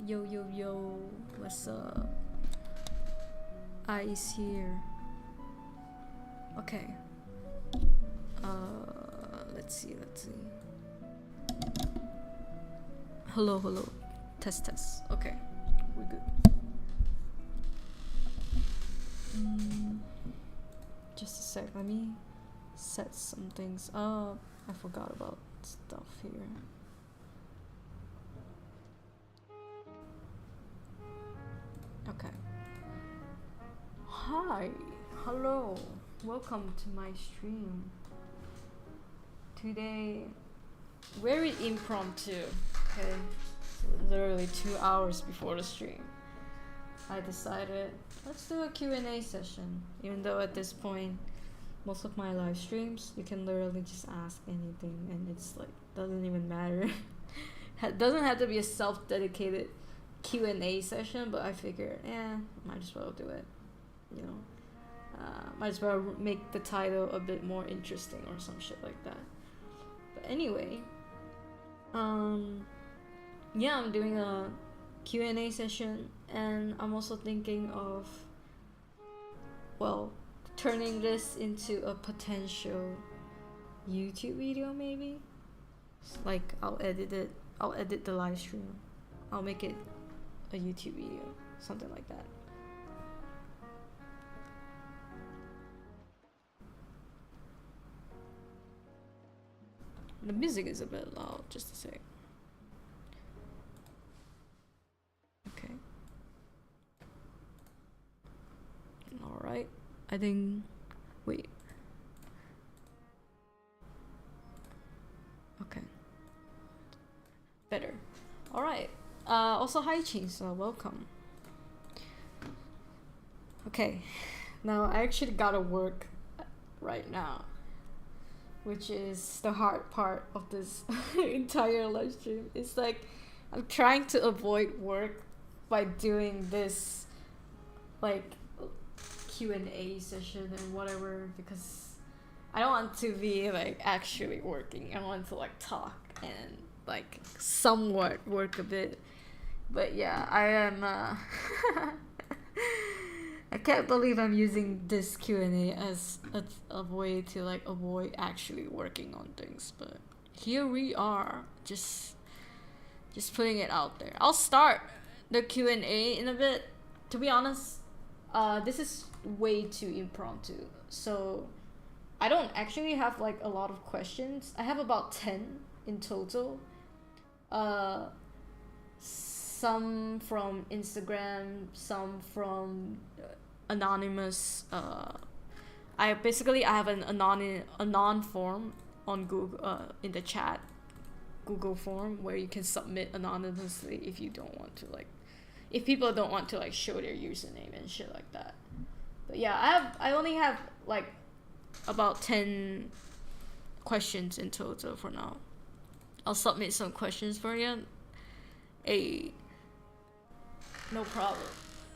Yo, yo, yo, what's up? Ice here. Okay. Let's see. Hello. Test. Okay, we're good. Just a sec, let me set some things up. I forgot about stuff here. Okay. Hi, hello, welcome to my stream. Today, very impromptu, okay? Literally 2 hours before the stream, I decided, let's do a Q&A session. Even though at this point, most of my live streams, you can literally just ask anything and it's like, doesn't even matter. It doesn't have to be a self-dedicated Q&A session, but I figured, might as well do it, you know. Might as well make the title a bit more interesting or some shit like that. But anyway, yeah, I'm doing a Q&A session, and I'm also thinking of, well, turning this into a potential YouTube video maybe. Like, I'll edit the live stream, I'll make it a YouTube video, something like that. The music is a bit loud, just to say. Okay. Alright. I think... Wait. Okay. Better. Alright. Also, hi Chainsaw, welcome. Okay. Now, I actually gotta work right now, which is the hard part of this entire live stream. It's like I'm trying to avoid work by doing this like Q&A session and whatever, because I don't want to be like actually working. I want to like talk and like somewhat work a bit. But yeah, I am I can't believe I'm using this Q&A as a way to like avoid actually working on things, but here we are, just putting it out there. I'll start the Q&A in a bit. To be honest, this is way too impromptu, so I don't actually have like a lot of questions. I have about 10 in total. Some from Instagram, some from anonymous. I have an anon form on Google, in the chat, Google form, where you can submit anonymously if you don't want to, like, if people don't want to like show their username and shit like that. But yeah, I only have like about 10 questions in total for now. I'll submit some questions for you. No problem.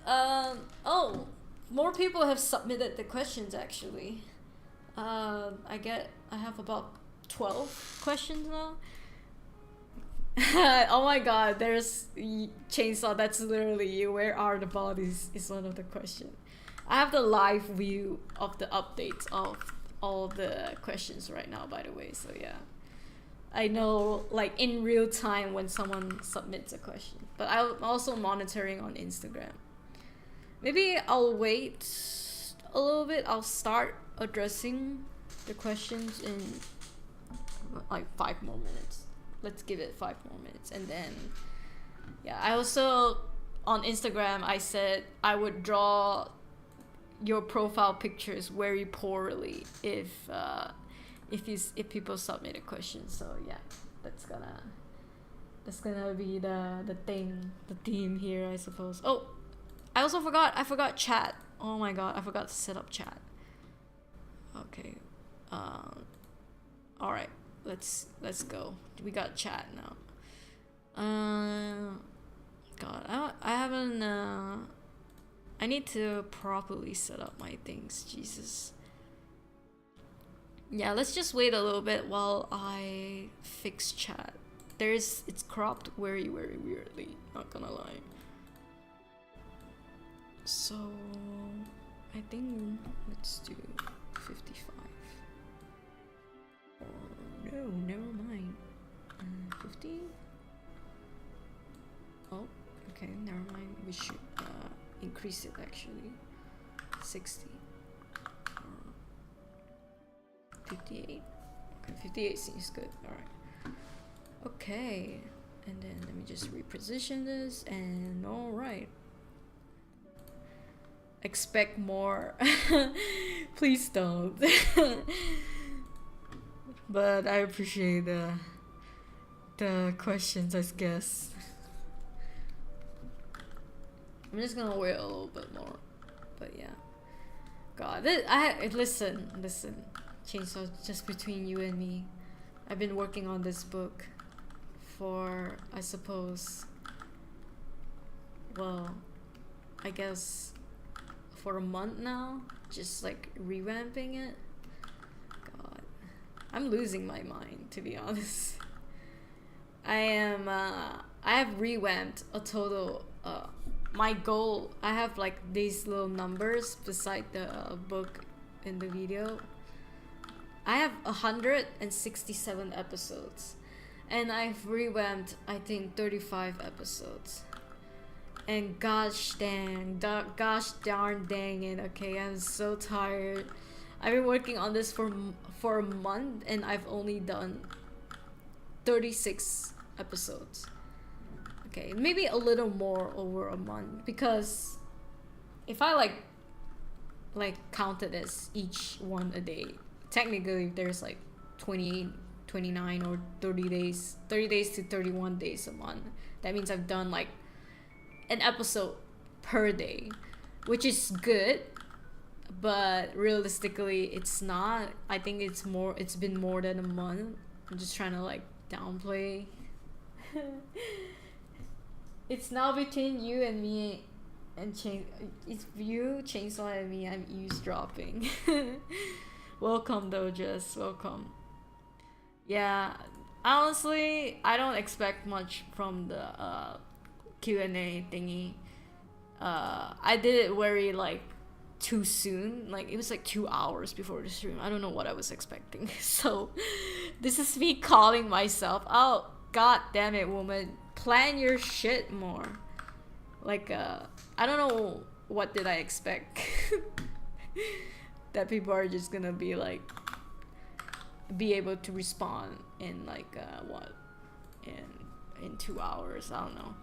Oh, more people have submitted the questions actually. I have about 12 questions now. Oh my god, there's Chainsaw, that's literally you. Where are the bodies is one of the questions. I have the live view of the updates of all the questions right now, by the way, so yeah. I know like in real time when someone submits a question, but I'm also monitoring on Instagram. Maybe I'll wait a little bit. I'll start addressing the questions in like 5 more minutes. Let's give it 5 more minutes, and then yeah, I also on Instagram I said I would draw your profile pictures very poorly if people submit a question. So yeah, that's gonna be the theme here, I suppose. Oh, I forgot chat. Oh my god, I forgot to set up chat. Okay, all right, let's go. We got chat now. God, I haven't. I need to properly set up my things. Jesus. Yeah, let's just wait a little bit while I fix chat. It's cropped very weirdly, not gonna lie. So I think let's do 55. Or no, never mind. 50? Oh, okay, never mind. We should increase it actually. 60. 58. Okay, 58 seems good. Alright. Okay. And then let me just reposition this, and alright. Expect more. Please don't. But I appreciate the questions, I guess. I'm just gonna wait a little bit more. But yeah. God, listen. Chainsaw, just between you and me. I've been working on this book for, I suppose, well, I guess for a month now, just like revamping it. God, I'm losing my mind, to be honest. I have revamped a total, my goal, I have like these little numbers beside the book in the video. I have 167 episodes, and I've revamped, I think, 35 episodes. And gosh darn dang it, okay, I'm so tired. I've been working on this for a month, and I've only done 36 episodes. Okay, maybe a little more over a month, because if I like counted as each one a day, technically there's like 28, 29 or 30 days to 31 days a month. That means I've done like an episode per day, which is good, but realistically it's not. I think it's been more than a month. I'm just trying to like downplay. It's now between you and me, and it's you, Chainsaw, and me. I'm eavesdropping. Welcome though, Jess. Welcome. Yeah, honestly, I don't expect much from the QnA thingy. I did it very like too soon. Like it was like 2 hours before the stream. I don't know what I was expecting. So this is me calling myself out. God damn it, woman. Plan your shit more. Like I don't know what did I expect. That people are just gonna be like be able to respond in like what in 2 hours. I don't know.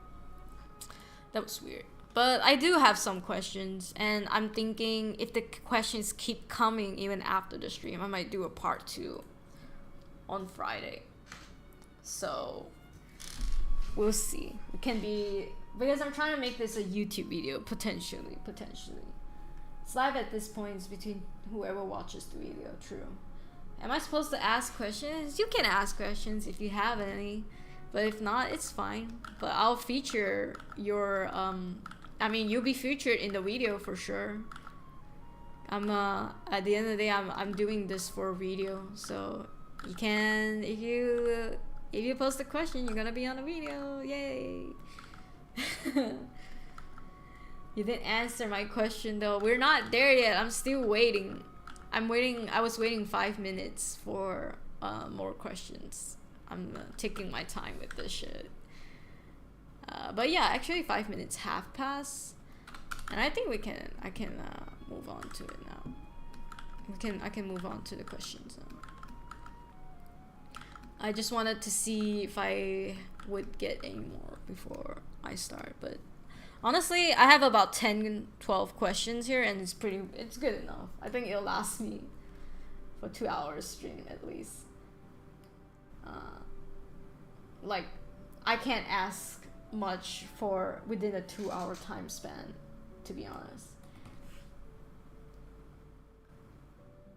That was weird. But I do have some questions, and I'm thinking if the questions keep coming even after the stream, I might do a part 2 on Friday. So we'll see. It can be, because I'm trying to make this a YouTube video potentially. It's live at this point. It's between whoever watches the video. True. Am I supposed to ask questions? You can ask questions if you have any, but if not, it's fine. But I'll feature your I mean, you'll be featured in the video for sure. I'm at the end of the day, I'm doing this for a video, so you can, if you post a question, you're gonna be on the video. Yay. You didn't answer my question though. We're not there yet. I'm still waiting. I was waiting 5 minutes for more questions. I'm taking my time with this shit. But yeah, actually 5 minutes have passed, and I think I can move on to it now. I can move on to the questions now. I just wanted to see if I would get any more before I start, but honestly, I have about 10-12 questions here, and it's good enough. I think it'll last me for 2 hours stream at least. Like, I can't ask much for within a 2 hour time span, to be honest.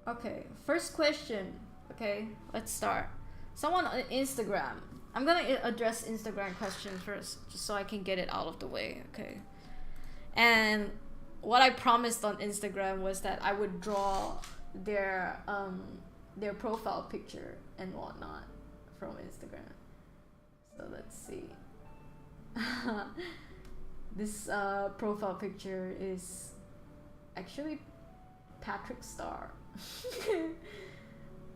Okay, first question. Okay, let's start. Someone on Instagram. I'm gonna address Instagram questions first, just so I can get it out of the way, okay? And what I promised on Instagram was that I would draw their their profile picture and whatnot from Instagram. So let's see. This profile picture is actually Patrick Star.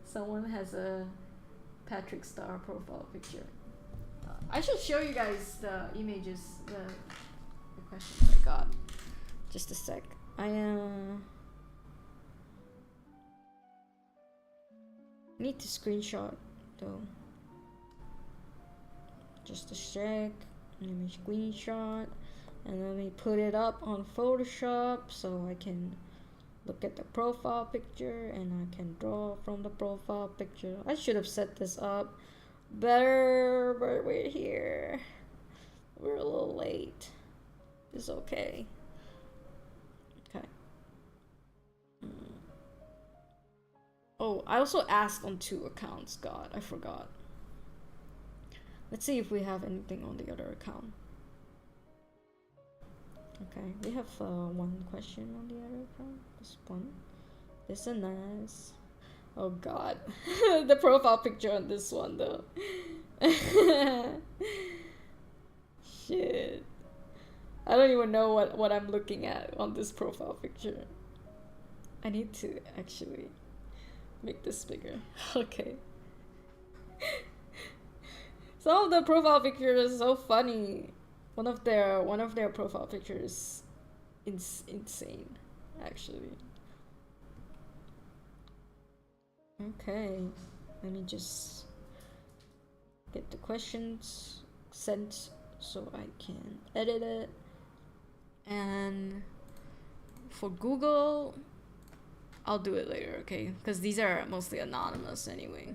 Someone has a Patrick Star profile picture. I should show you guys the images, the questions I got. Just a sec. I need to screenshot though. Just a sec. Let me screenshot and let me put it up on Photoshop so I can look at the profile picture and I can draw from the profile picture. I should have set this up better, but we're here. We're a little late. It's okay. Okay. Oh, I also asked on 2 accounts. God, I forgot. Let's see if we have anything on the other account. Okay, we have 1 question on the other account. This one. This is nice. Oh god. The profile picture on this one though. Shit. I don't even know what I'm looking at on this profile picture. I need to actually make this bigger. Okay. Some of the profile pictures are so funny. One of their profile pictures is insane, actually. Okay, let me just get the questions sent so I can edit it. And for Google, I'll do it later, okay? Because these are mostly anonymous anyway.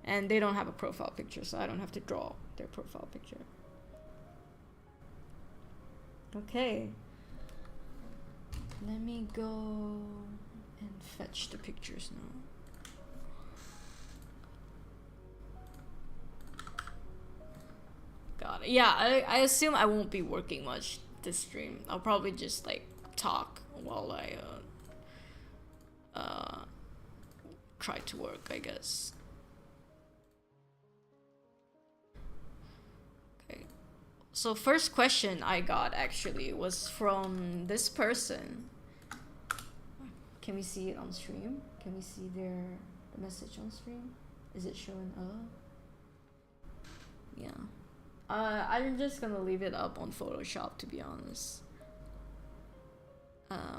And they don't have a profile picture, so I don't have to draw their profile picture. Okay. Let me go and fetch the pictures now. Got it. Yeah, I assume I won't be working much this stream. I'll probably just like talk while I try to work, I guess. Okay. So first question I got actually was from this person. Can we see it on stream? Can we see their message on stream? Is it showing up? Yeah. I'm just gonna leave it up on Photoshop, to be honest.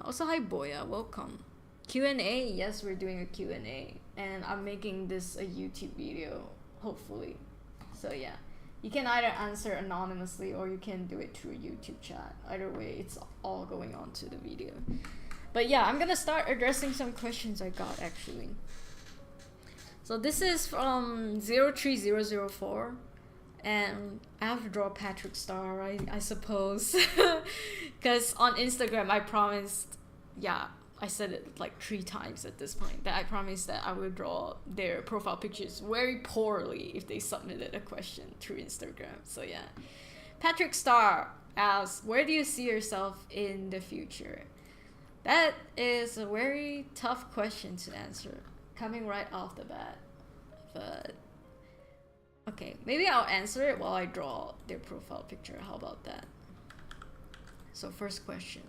Also, hi Boya, welcome. QnA, yes, we're doing a QnA, and I'm making this a YouTube video, hopefully. So yeah, you can either answer anonymously or you can do it through YouTube chat. Either way, it's all going on to the video. But yeah, I'm gonna start addressing some questions I got actually. So this is from 03004. And I have to draw Patrick Star, I suppose. Because on Instagram I promised, yeah, I said it like 3 times at this point, that I promised that I would draw their profile pictures very poorly if they submitted a question through Instagram. So yeah. Patrick Star asks, where do you see yourself in the future? That is a very tough question to answer, coming right off the bat. But okay, maybe I'll answer it while I draw their profile picture. How about that? So first question.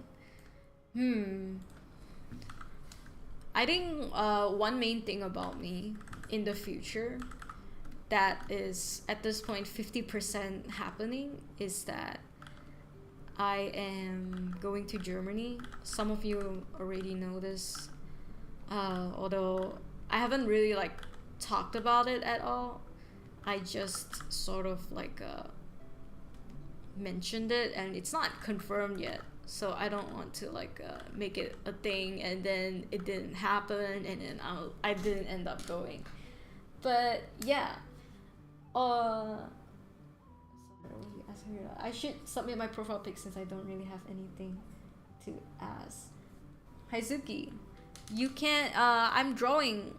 I think one main thing about me in the future that is at this point 50% happening is that I am going to Germany. Some of you already know this, although I haven't really like talked about it at all. I just sort of like mentioned it, and it's not confirmed yet, so I don't want to like make it a thing and then it didn't happen and then I didn't end up going. But yeah, I should submit my profile pic since I don't really have anything to ask. Haizuki, you can I'm drawing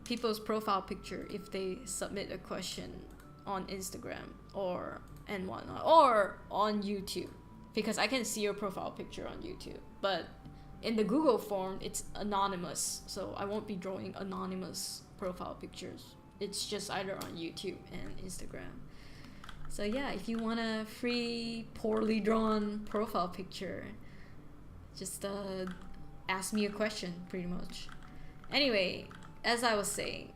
people's profile picture if they submit a question on Instagram or and whatnot, or on YouTube, because I can see your profile picture on YouTube, but in the Google form, it's anonymous, so I won't be drawing anonymous profile pictures. It's just either on YouTube and Instagram. So yeah, if you want a free poorly drawn profile picture, just ask me a question, pretty much. Anyway, as I was saying,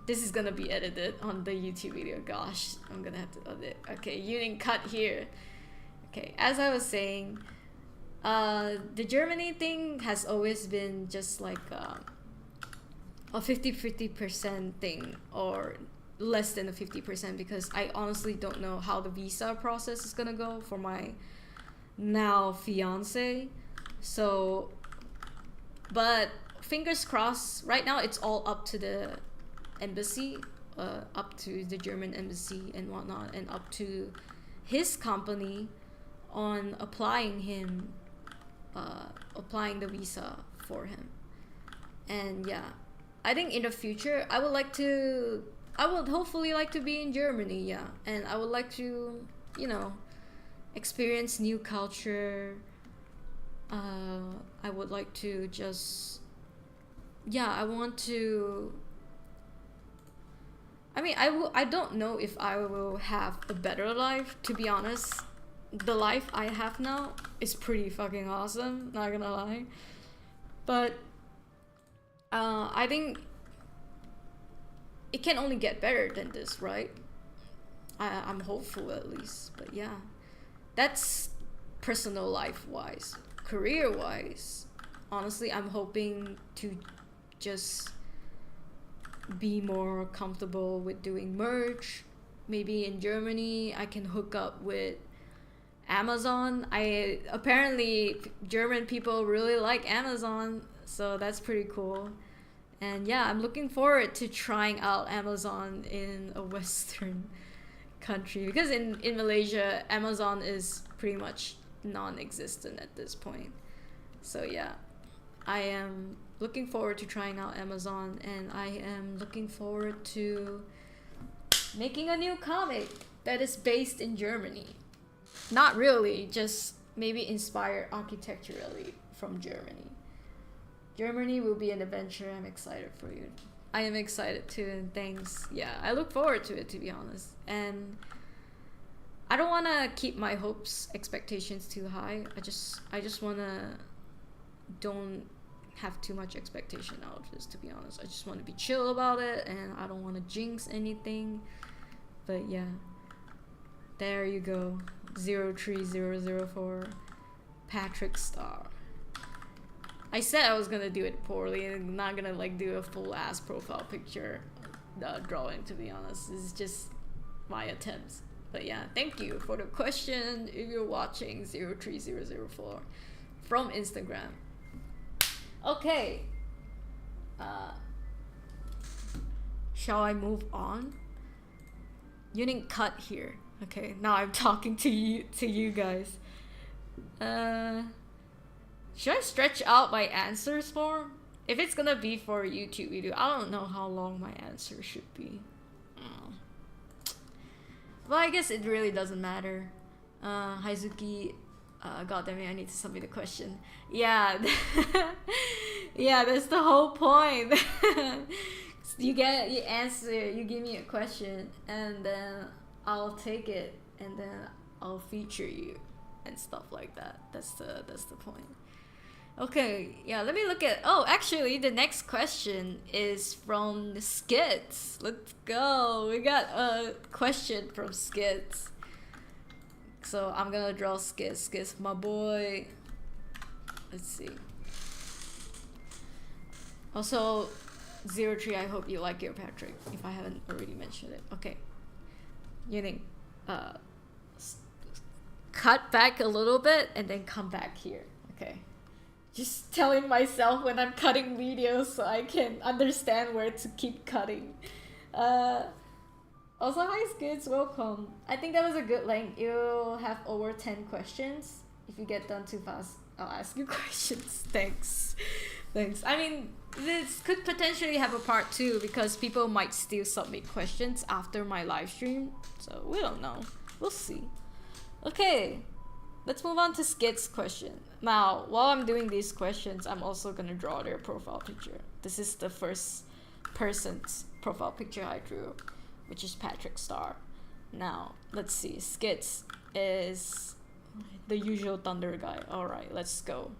this is gonna be edited on the YouTube video. Gosh, I'm gonna have to edit. Okay, yuuning cut here. Okay, as I was saying, the Germany thing has always been just like a 50% thing, or less than a 50%, because I honestly don't know how the visa process is gonna go for my now fiance. So, but fingers crossed, right now it's all up to the embassy, up to the German embassy and whatnot, and up to his company on applying the visa for him. And yeah, I think in the future I would hopefully like to be in Germany, yeah, and I would like to, you know, experience new culture. I would like to just, yeah, I want to, I mean, I don't know if I will have a better life, to be honest. The life I have now is pretty fucking awesome, not gonna lie. But I think it can only get better than this, right? I'm hopeful at least. But yeah, that's personal life wise. Career wise, honestly, I'm hoping to just be more comfortable with doing merch. Maybe in Germany I can hook up with Amazon. Apparently German people really like Amazon, so that's pretty cool. And yeah, I'm looking forward to trying out Amazon in a Western country, because in Malaysia Amazon is pretty much non-existent at this point. So yeah, I am looking forward to trying out Amazon, and I am looking forward to making a new comic that is based in Germany. Not really, just maybe inspired architecturally from Germany. Germany will be an adventure. I'm excited for you. I am excited too, and thanks. Yeah, I look forward to it, to be honest. And I don't want to keep my hopes, expectations too high. I just want to don't have too much expectation out of this, to be honest. I just want to be chill about it, and I don't want to jinx anything. But yeah, there you go. 03004 Patrick Star. I said I was gonna do it poorly and not gonna like do a full ass profile picture drawing, to be honest. It's just my attempts. But yeah, thank you for the question if you're watching. 03004 from Instagram. Okay, shall I move on? You didn't cut here. Okay, now I'm talking to you guys. Should I stretch out my answers more? If it's gonna be for a YouTube video, I don't know how long my answer should be. Well, I guess it really doesn't matter. Haizuki, god damn it, I need to submit a question. Yeah, yeah, that's the whole point. You answer, you give me a question, and then I'll take it, and then I'll feature you and stuff like that. That's the point. Okay, yeah, let me look at, oh, actually the next question is from Skits. Let's go. We got a question from Skits. So I'm gonna draw Skits. Skits, my boy. Let's see. Also, 03, I hope you like your Patrick, if I haven't already mentioned it. Okay. Yuuning, cut back a little bit and then come back here. Okay. Just telling myself when I'm cutting videos so I can understand where to keep cutting. Also, hi Skids, welcome. I think that was a good length. You'll have over 10 questions. If you get done too fast, I'll ask you questions. Thanks. Thanks. I mean, this could potentially have a part 2 because people might still submit questions after my live stream. So we don't know. We'll see. Okay, let's move on to Skid's question. Now, while I'm doing these questions, I'm also gonna draw their profile picture. This is the first person's profile picture I drew, which is Patrick Star. Now, let's see. Skits is the usual Thunder guy. Alright, let's go.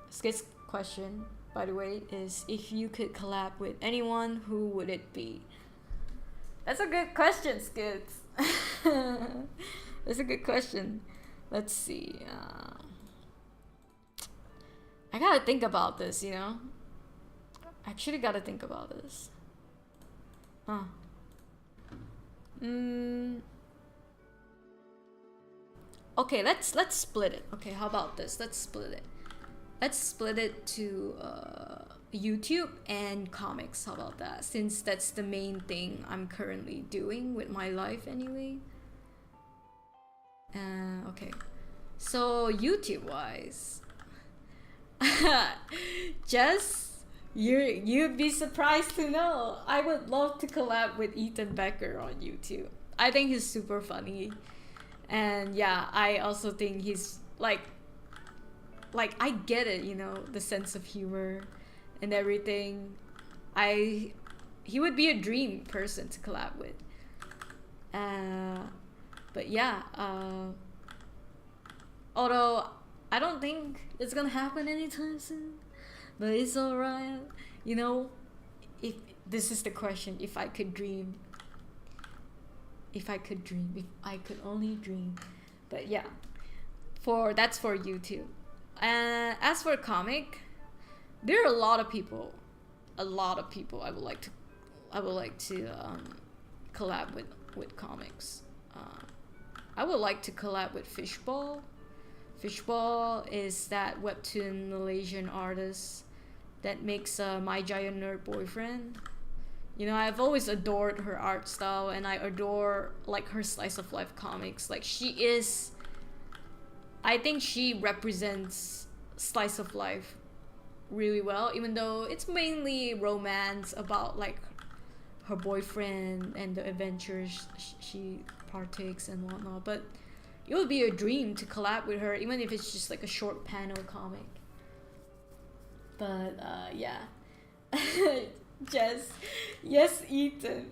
Skits question, by the way, is if you could collab with anyone, who would it be? That's a good question, Skits. That's a good question. Let's see. I gotta think about this, you know? Actually gotta think about this. Okay, let's split it. Okay, how about this? Let's split it. Let's split it to YouTube and comics. How about that? Since that's the main thing I'm currently doing with my life anyway. Okay. So YouTube wise, Jess, you'd be surprised to know I would love to collab with Ethan Becker on YouTube. I think he's super funny, and yeah, I also think he's like I get it, you know, the sense of humor and everything. He would be a dream person to collab with. But yeah, although I don't think it's gonna happen anytime soon, but it's alright. You know, if this is the question, if I could dream, if I could only dream. But yeah, that's for YouTube. As for comic, there are a lot of people I would like to collab with comics. I would like to collab with Fishball. Fishball is that webtoon Malaysian artist that makes My Giant Nerd Boyfriend. You know, I've always adored her art style, and I adore like her slice of life comics. Like I think she represents slice of life really well, even though it's mainly romance about like her boyfriend and the adventures she partakes and whatnot. But it would be a dream to collab with her, even if it's just like a short panel comic. But yeah. Jess, yes, Ethan.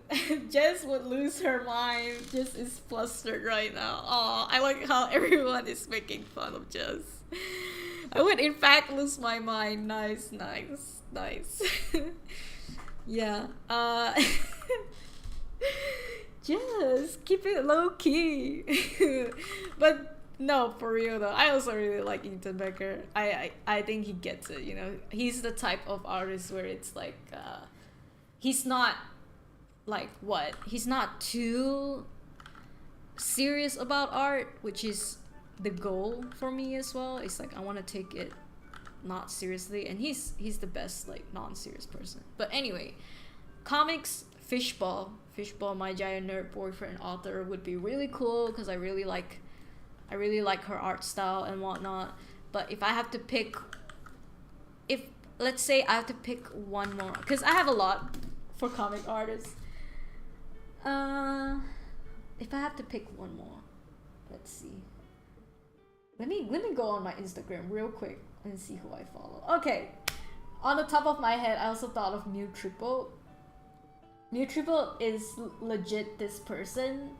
Jess would lose her mind. Jess is flustered right now. Oh, I like how everyone is making fun of Jess. I would in fact lose my mind. Nice. Yeah. Just keep it low key. But no, for real though, I also really like Ethan Becker. I think he gets it, you know. He's the type of artist where it's like he's not like he's not too serious about art, which is the goal for me as well. It's like I want to take it not seriously, and he's the best like non-serious person. But anyway, comics, Fishball, My Giant Nerd Boyfriend author would be really cool because I really like her art style and whatnot. But if I have to pick, let's say I have to pick one more, because I have a lot for comic artists. If I have to pick one more, let's see. Let me go on my Instagram real quick and see who I follow. Okay, on the top of my head, I also thought of Mew Triple. Mew Triple is legit this person,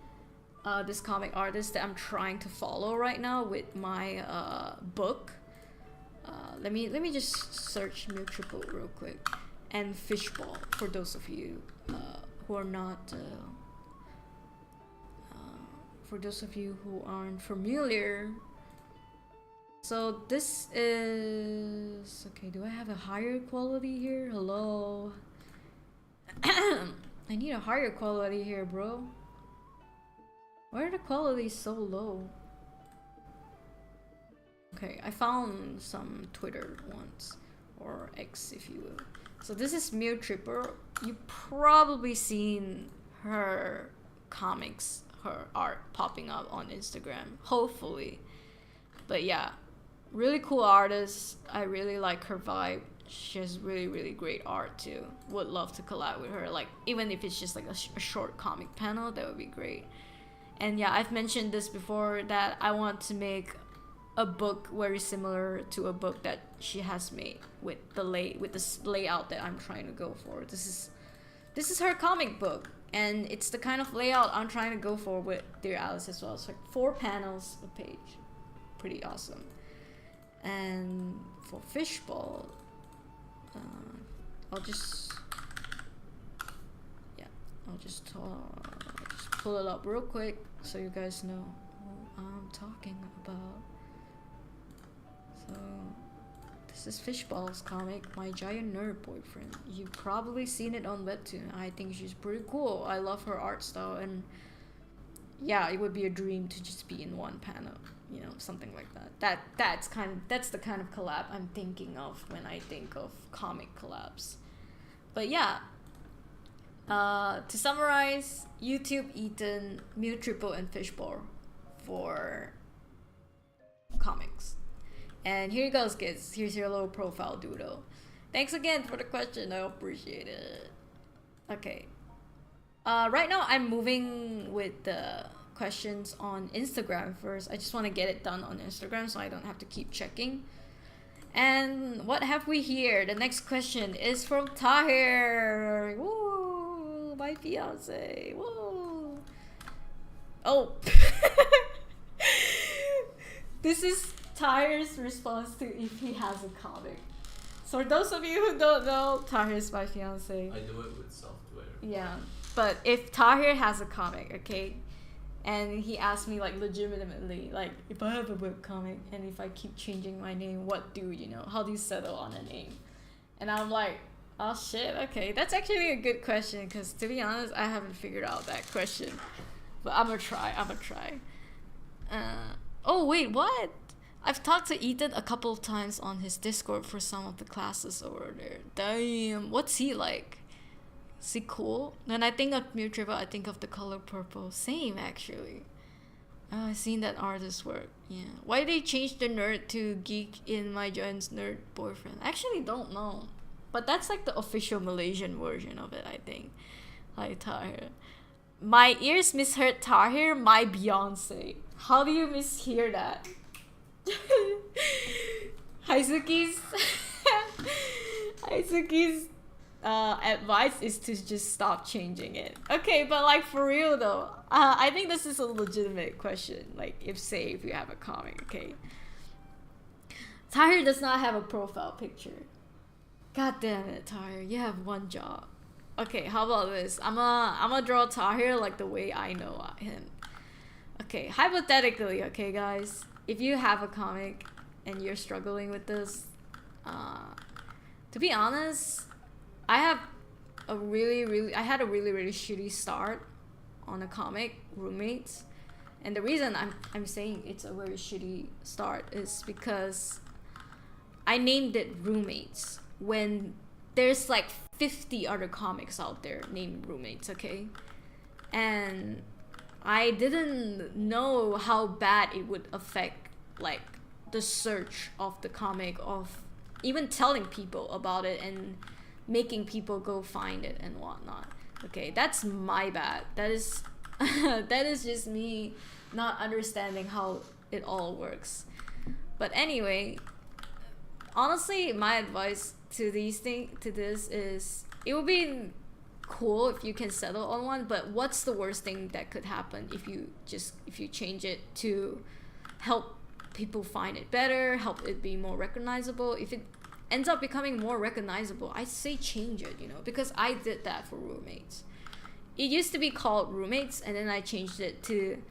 this comic artist that I'm trying to follow right now with my book. Let me just search Mew Triple real quick, and Fishball for those of you who are not. For those of you who aren't familiar. So this is okay. Do I have a higher quality here? Hello. I need a higher quality here, bro. Why are the quality so low? Okay, I found some Twitter ones, or X if you will. So this is Mew Tripper. You've probably seen her comics, her art popping up on Instagram, hopefully. But yeah, really cool artist. I really like her vibe. She has really great art too. Would love to collab with her, like even if it's just like a short comic panel, that would be great. And yeah, I've mentioned this before that I want to make a book very similar to a book that she has made with this layout that I'm trying to go for. This is her comic book, and it's the kind of layout I'm trying to go for with Dear Alice as well. It's like 4 panels a page, pretty awesome. And for Fishbowl, I'll just pull it up real quick so you guys know what I'm talking about. So this is Fishbowl's comic, My Giant Nerd Boyfriend. You've probably seen it on Webtoon. I think she's pretty cool. I love her art style, and yeah, it would be a dream to just be in one panel, you know, something like that. That's the kind of collab I'm thinking of when I think of comic collabs. But yeah, to summarize, YouTube, Ethan, Mew Triple, and Fishbowl for comics. And here you go, kids. Here's your little profile doodle. Thanks again for the question. I appreciate it. Okay. Right now I'm moving with the questions on Instagram first. I just want to get it done on Instagram so I don't have to keep checking. And what have we here? The next question is from Tahir. Woo! My fiance. Woo! Oh. This is Tahir's response to if he has a comic. So for those of you who don't know, Tahir's my fiance. I do it with software. Yeah, but if Tahir has a comic, okay, and he asked me like legitimately, like if I have a webcomic and if I keep changing my name, what do you know? How do you settle on a name? And I'm like, oh shit, okay, that's actually a good question, because to be honest, I haven't figured out that question, but I'm gonna try. Oh wait, what? I've talked to Ethan a couple of times on his Discord for some of the classes over there. Damn, what's he like? Is he cool? When I think of Mew Triple, I think of the color purple. Same, actually. I've seen that artist's work. Yeah. Why did they change the nerd to geek in My Giant Nerd Boyfriend? I actually don't know. But that's like the official Malaysian version of it, I think. Like Tahir. My ears misheard Tahir, my Beyonce. How do you mishear that? Heizuki's advice is to just stop changing it. Okay, but like for real though, I think this is a legitimate question. Like if you have a comic, okay. Tahir does not have a profile picture. God damn it, Tahir, you have one job. Okay, how about this? I'm gonna draw Tahir like the way I know him. Okay, hypothetically, okay guys, if you have a comic and you're struggling with this, to be honest, I had a really shitty start on a comic, Roommates. And the reason I'm saying it's a very shitty start is because I named it Roommates when there's like 50 other comics out there named Roommates, okay? And I didn't know how bad it would affect like the search of the comic, of even telling people about it and making people go find it and whatnot. Okay, that's my bad. That is that is just me not understanding how it all works. But anyway, honestly, my advice to this is it would be cool if you can settle on one, but what's the worst thing that could happen if you change it to help people find it better, help it be more recognizable? If it ends up becoming more recognizable, I say change it, you know, because I did that for Roommates. It used to be called Roommates, and then I changed it to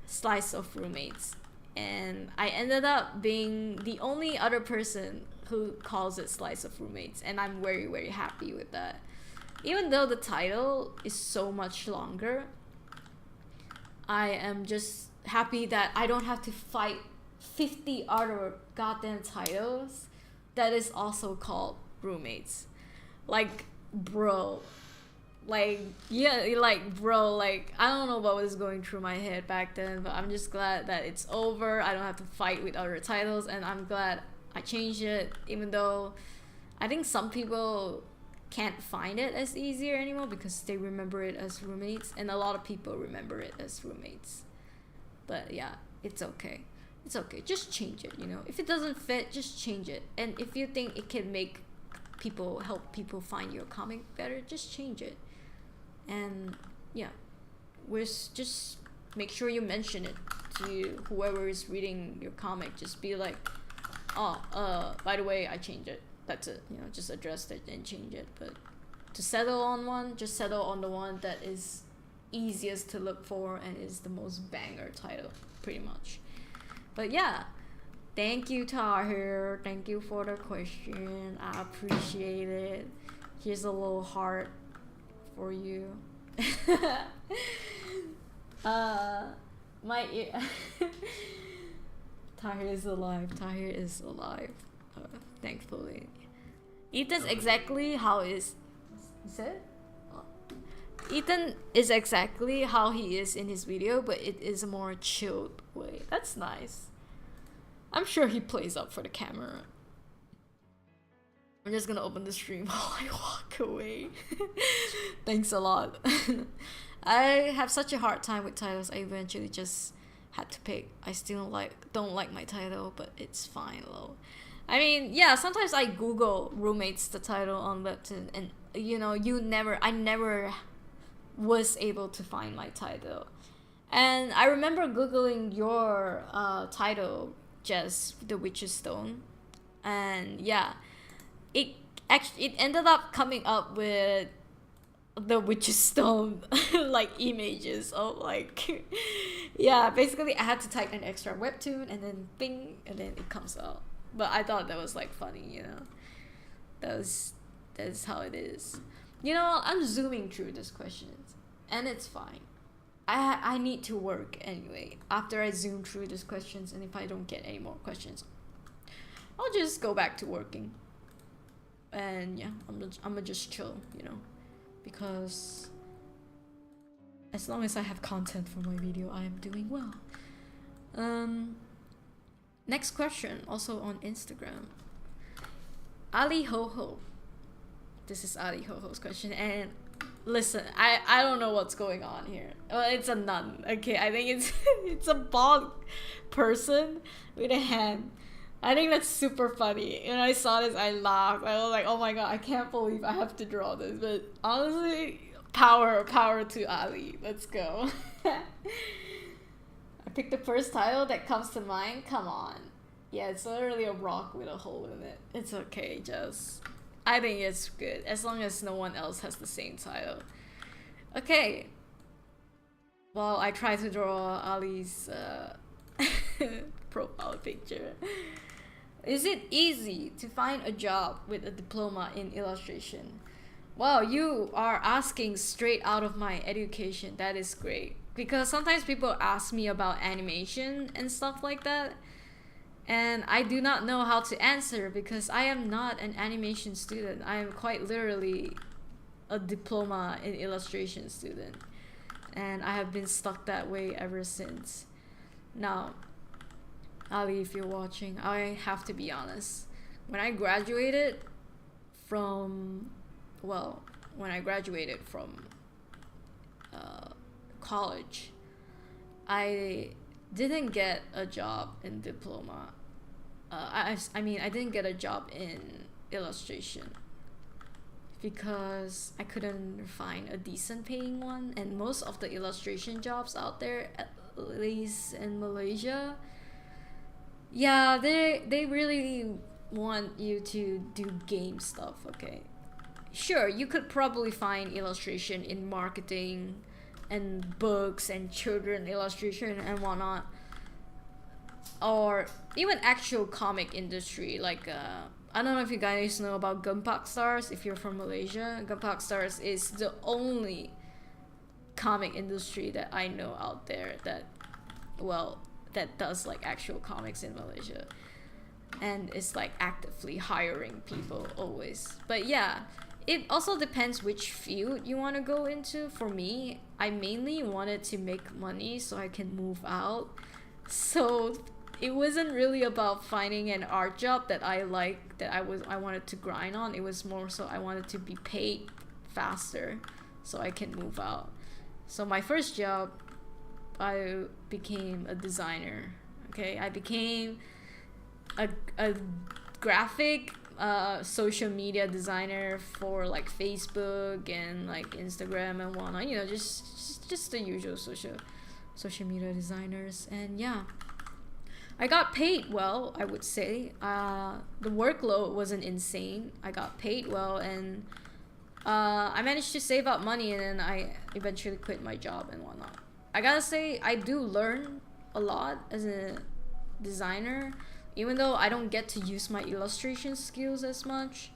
Slice of Roommates, and I ended up being the only other person who calls it Slice of Roommates, and I'm very, very happy with that. Even though the title is so much longer, I am just happy that I don't have to fight 50 other goddamn titles that is also called Roommates. Like, bro. Like, yeah, like, bro, like, I don't know what was going through my head back then, but I'm just glad that it's over. I don't have to fight with other titles, and I'm glad I changed it, even though I think some people can't find it as easier anymore because they remember it as Roommates, and a lot of people remember it as Roommates. But yeah, it's okay. it's okay. Just change it, you know. If it doesn't fit, just change it. And if you think it can make people, help people find your comic better, just change it. And yeah, just make sure you mention it to whoever is reading your comic. Just be like, oh, by the way, I changed it. That's it, you know. Just address it and change it. But to settle on one, just settle on the one that is easiest to look for and is the most banger title, pretty much. But yeah, thank you, Tahir. Thank you for the question. I appreciate it. Here's a little heart for you. My ear. Tahir is alive. Tahir is alive. Thankfully. Ethan's exactly how is it? Ethan is exactly how he is in his video, but it is a more chilled way. That's nice. I'm sure he plays up for the camera. I'm just gonna open the stream while I walk away. Thanks a lot. I have such a hard time with titles. I eventually just had to pick. I still don't like my title, but it's fine though. I mean, yeah, sometimes I Google roommates the title on Webtoon, and you know, I never was able to find my title. And I remember Googling your title, Jess, The Witch's Stone, and yeah, it ended up coming up with the Witch's Stone like images of like yeah, basically I had to type an extra Webtoon and then bing, and then it comes out. But I thought that was like funny, you know. That's how it is. You know, I'm zooming through these questions, and it's fine. I need to work anyway. After I zoom through these questions, and if I don't get any more questions, I'll just go back to working. And yeah, I'm gonna just chill, you know, because as long as I have content for my video, I am doing well. Next question, also on Instagram. Ali Ho Ho. This is Ali Ho Ho's question, and listen, I don't know what's going on here. Well, it's a nun. Okay, I think it's it's a bald person with a hand. I think that's super funny. When I saw this, I laughed. I was like, oh my god, I can't believe I have to draw this. But honestly, power to Ali. Let's go. I picked the first title that comes to mind. Come on. Yeah, it's literally a rock with a hole in it. It's okay, just... I think it's good, as long as no one else has the same title. Okay. Well, I try to draw Ali's profile picture. Is it easy to find a job with a diploma in illustration? Wow, you are asking straight out of my education. That is great. Because sometimes people ask me about animation and stuff like that, and I do not know how to answer because I am not an animation student. I am quite literally a diploma in illustration student, and I have been stuck that way ever since. Now, Ali, if you're watching, I have to be honest. When I graduated from college, I didn't get a job in diploma. I mean, I didn't get a job in illustration because I couldn't find a decent paying one, and most of the illustration jobs out there, at least in Malaysia, yeah, they really want you to do game stuff. Okay, sure, you could probably find illustration in marketing and books and children illustration and whatnot, or even actual comic industry. Like I don't know if you guys know about Gunpak Stars. If you're from Malaysia, Gunpak Stars is the only comic industry that I know out there that does like actual comics in Malaysia, and it's like actively hiring people always. But yeah, it also depends which field you want to go into. For me, I mainly wanted to make money so I can move out. So it wasn't really about finding an art job that I like, that I wanted to grind on. It was more so I wanted to be paid faster so I can move out. So my first job, I became a designer. Okay, I became a graphic social media designer for like Facebook and like Instagram and whatnot. You know, just the usual social media designers. And yeah, I got paid well, I would say. The workload wasn't insane. I got paid well, and I managed to save up money, and then I eventually quit my job and whatnot. I gotta say, I do learn a lot as a designer, even though I don't get to use my illustration skills as much.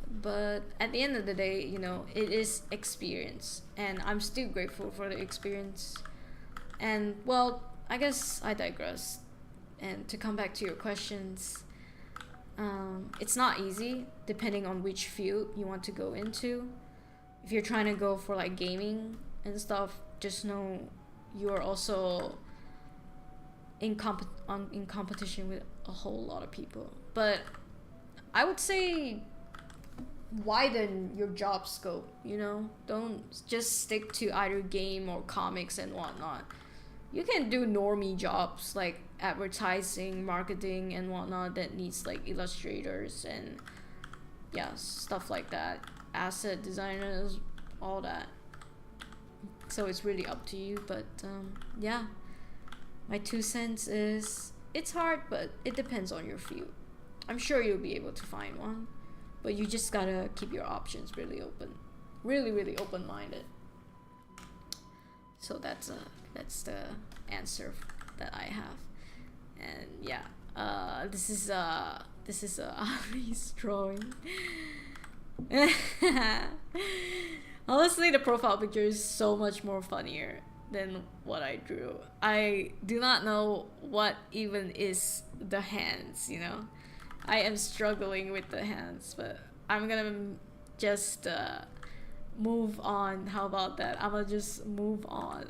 But at the end of the day, you know, it is experience, and I'm still grateful for the experience. And well, I guess I digress. And to come back to your questions, it's not easy depending on which field you want to go into. If you're trying to go for like gaming and stuff, just know you're also in competition with a whole lot of people. But I would say widen your job scope, you know? Don't just stick to either game or comics and whatnot. You can do normie jobs like advertising, marketing and whatnot that needs like illustrators and yeah, stuff like that, asset designers, all that. So it's really up to you. But yeah, my 2 cents is it's hard, but it depends on your field. I'm sure you'll be able to find one, but you just gotta keep your options really open, really open-minded. So that's the answer that I have. And yeah, this is Ali's drawing. Honestly, the profile picture is so much more funnier than what I drew. I do not know what even is the hands, you know? I am struggling with the hands, but I'm gonna just move on. How about that? I'm gonna just move on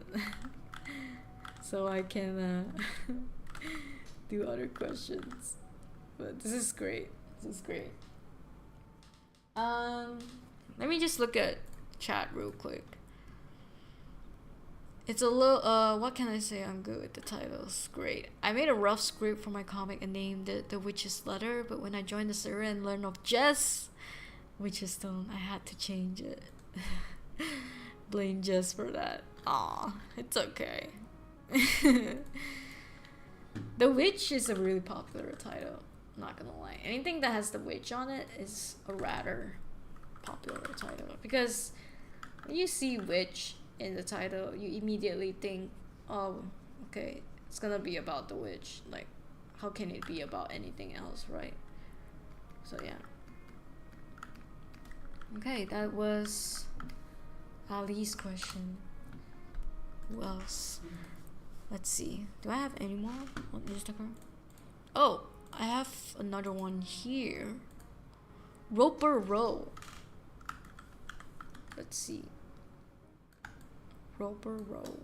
so I can do other questions. But this is great. Let me just look at chat real quick. It's a little what can I say? I'm good with the titles. Great. I made a rough script for my comic and named it The Witch's Letter, but when I joined the server and learned of Jess Witch's Stone, I had to change it. Blame Jess for that. Aw, it's okay. The Witch is a really popular title, not gonna lie. Anything that has the witch on it is a rather popular title, because when you see witch in the title, you immediately think, oh, okay, it's gonna be about the witch. Like, how can it be about anything else, right? So yeah. Okay, that was Ali's question. Who else? Let's see. Do I have any more on Instagram? Oh, I have another one here. Roper Row. Let's see. Roper Row.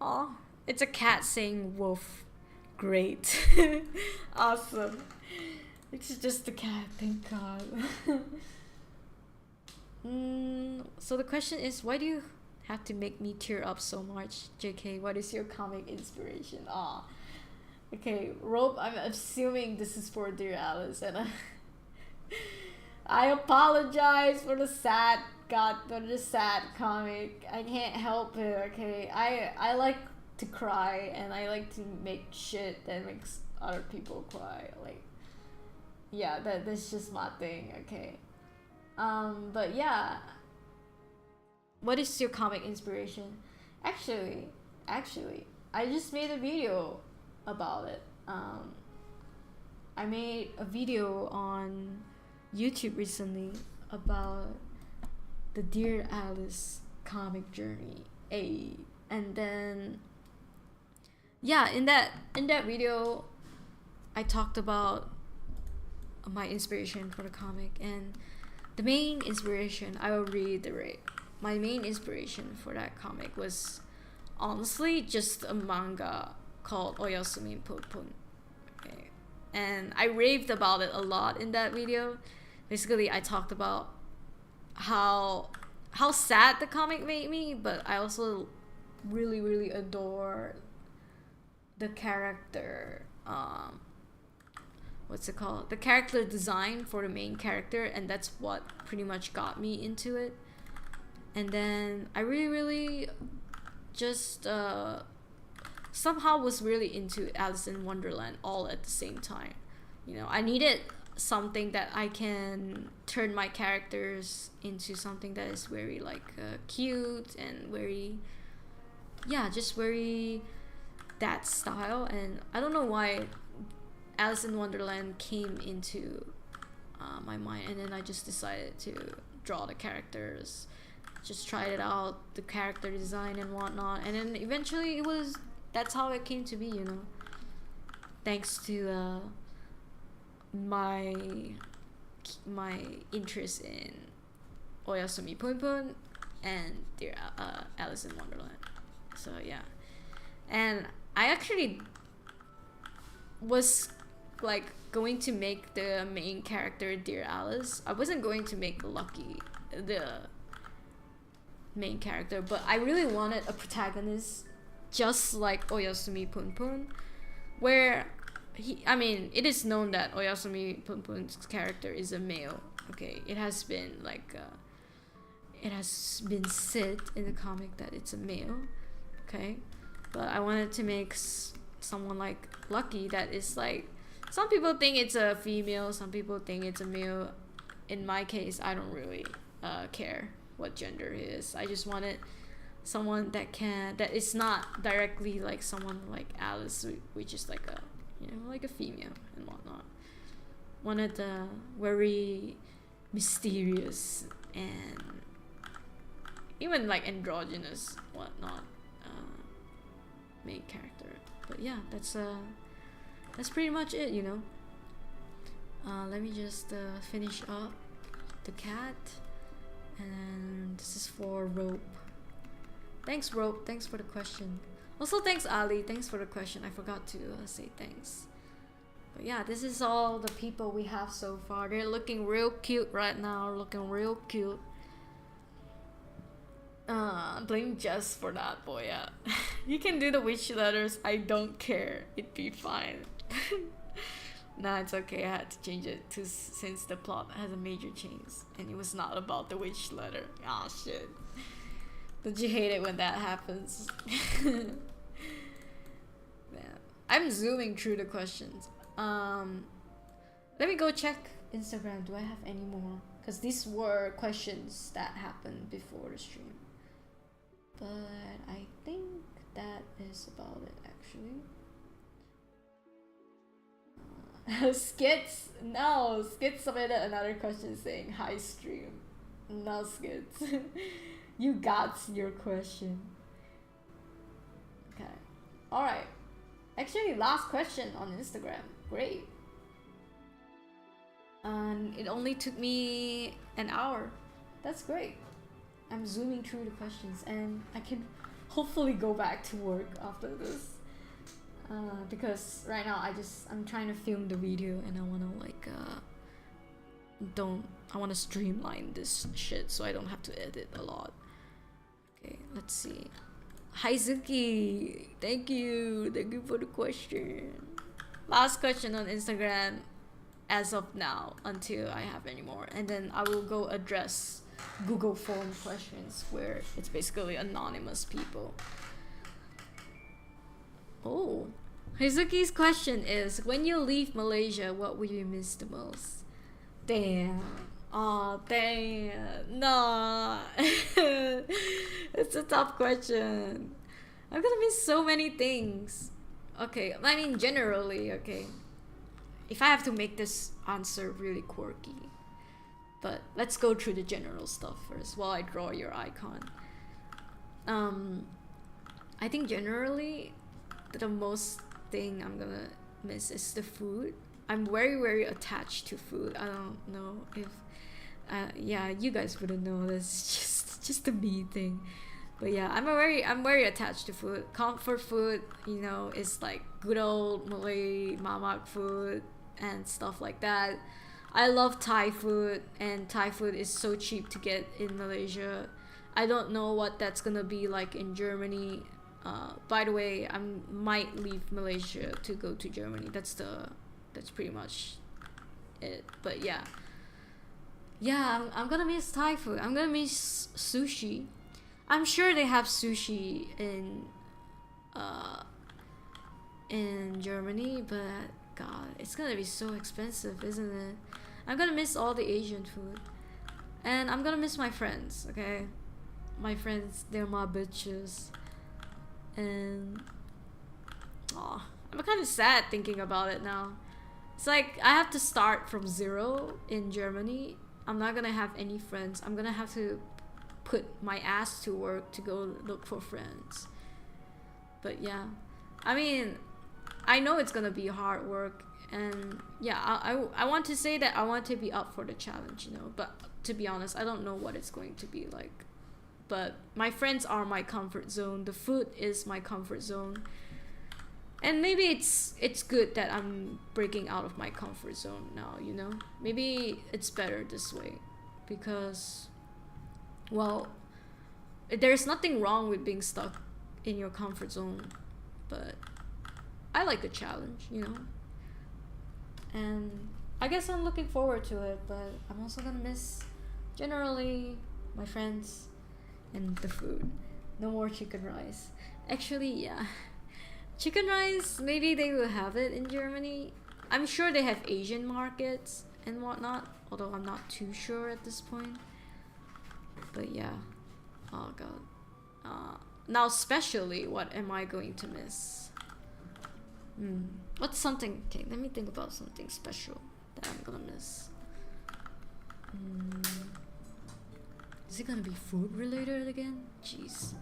Aw, it's a cat saying woof. Great. Awesome. It's just a cat, thank God. So the question is, why do you have to make me tear up so much? JK, what is your comic inspiration? Aw. Okay, Rope, I'm assuming this is for Dear Alice, and I apologize for the sad comic. I can't help it, okay? I like to cry, and I like to make shit that makes other people cry. Like, yeah, that's just my thing, okay? But yeah. What is your comic inspiration? Actually, I just made a video about it. I made a video on YouTube recently about the Dear Alice comic journey. And then yeah, in that video I talked about my inspiration for the comic, and the main inspiration, I will reiterate, my main inspiration for that comic was honestly just a manga called Oyasumi Pupun. Okay. And I raved about it a lot in that video. Basically, I talked about how sad the comic made me, but I also really adore the character what's it called, the character design for the main character, and that's what pretty much got me into it. And then I really just somehow was really into Alice in Wonderland all at the same time. You know, I needed something that I can turn my characters into something that is very like cute and very, yeah, just very that style. And I don't know why Alice in Wonderland came into my mind, and then I just decided to draw the characters, just tried it out, the character design and whatnot, and then eventually that's how it came to be, you know, thanks to my interest in Oyasumi Punpun and Dear Alice in Wonderland. So yeah, and I actually was like going to make the main character Dear Alice. I wasn't going to make Lucky the main character, but I really wanted a protagonist just like Oyasumi Punpun, where I mean, it is known that Oyasumi Punpun's character is a male. Okay, it has been like it has been said in the comic that it's a male. Okay, but I wanted to make someone like Lucky that is like, some people think it's a female, some people think it's a male. In my case, I don't really care what gender it is. I just wanted someone that is not directly like someone like Alice, which is like a, you know, like a female and whatnot. Wanted the very mysterious and even like androgynous whatnot main character. But yeah, that's pretty much it, you know. Let me just finish up the cat, and this is for Rope. Thanks, Rope. Thanks for the question. Also, thanks, Ali. Thanks for the question. I forgot to say thanks. But yeah, this is all the people we have so far. They're looking real cute right now. Looking real cute. Blame Jess for that, boy. Yeah. You can do the witch letters. I don't care. It'd be fine. Nah, it's okay. I had to change it since the plot has a major change, and it was not about the witch letter. Ah, shit. Don't you hate it when that happens? Yeah. I'm zooming through the questions. Let me go check Instagram. Do I have any more? Because these were questions that happened before the stream. But I think that is about it, actually. Skits? No, Skits submitted another question saying, hi stream. No, Skits. You got your question. Okay. Alright. Actually, last question on Instagram. Great. And it only took me an hour. That's great. I'm zooming through the questions, and I can hopefully go back to work after this. Because right now I'm trying to film the video, and I wanna like I wanna streamline this shit so I don't have to edit a lot. Okay, let's see. Hi Zuki, thank you for the question. Last question on Instagram as of now until I have any more, and then I will go address Google form questions where it's basically anonymous people. Oh, Hizuki's question is, when you leave Malaysia, what will you miss the most? Damn. Oh, damn. No. It's a tough question. I'm gonna miss so many things. Okay, I mean generally, okay. If I have to make this answer really quirky. But let's go through the general stuff first while I draw your icon. I think generally the most thing I'm gonna miss is the food. I'm very attached to food. I don't know if yeah, you guys wouldn't know. That's just a me thing. But yeah, I'm very attached to food. Comfort food, you know, is like good old Malay mamak food and stuff like that. I love Thai food, and Thai food is so cheap to get in Malaysia. I don't know what that's gonna be like in Germany. By the way, I might leave Malaysia to go to Germany. That's pretty much it. But yeah, I'm gonna miss Thai food. I'm gonna miss sushi. I'm sure they have sushi in Germany, but God, it's gonna be so expensive, isn't it? I'm gonna miss all the Asian food, and I'm gonna miss my friends. Okay, my friends, they're my bitches. And I'm kind of sad thinking about it now. It's like I have to start from zero in Germany. I'm not gonna have any friends. I'm gonna have to put my ass to work to go look for friends. But yeah, I mean, I know it's gonna be hard work, and yeah, I want to say that I want to be up for the challenge, you know. But to be honest, I don't know what it's going to be like. But my friends are my comfort zone. The food is my comfort zone. And maybe it's good that I'm breaking out of my comfort zone now, you know? Maybe it's better this way. Because, well, there's nothing wrong with being stuck in your comfort zone. But I like the challenge, you know? And I guess I'm looking forward to it. But I'm also gonna miss, generally, my friends and the food. No more chicken rice. Actually, yeah. Chicken rice, maybe they will have it in Germany. I'm sure they have Asian markets and whatnot, although I'm not too sure at this point. But yeah. Oh god. Now especially, what am I going to miss? What's something... Okay, let me think about something special that I'm gonna miss. Is it gonna be food related again? Jeez.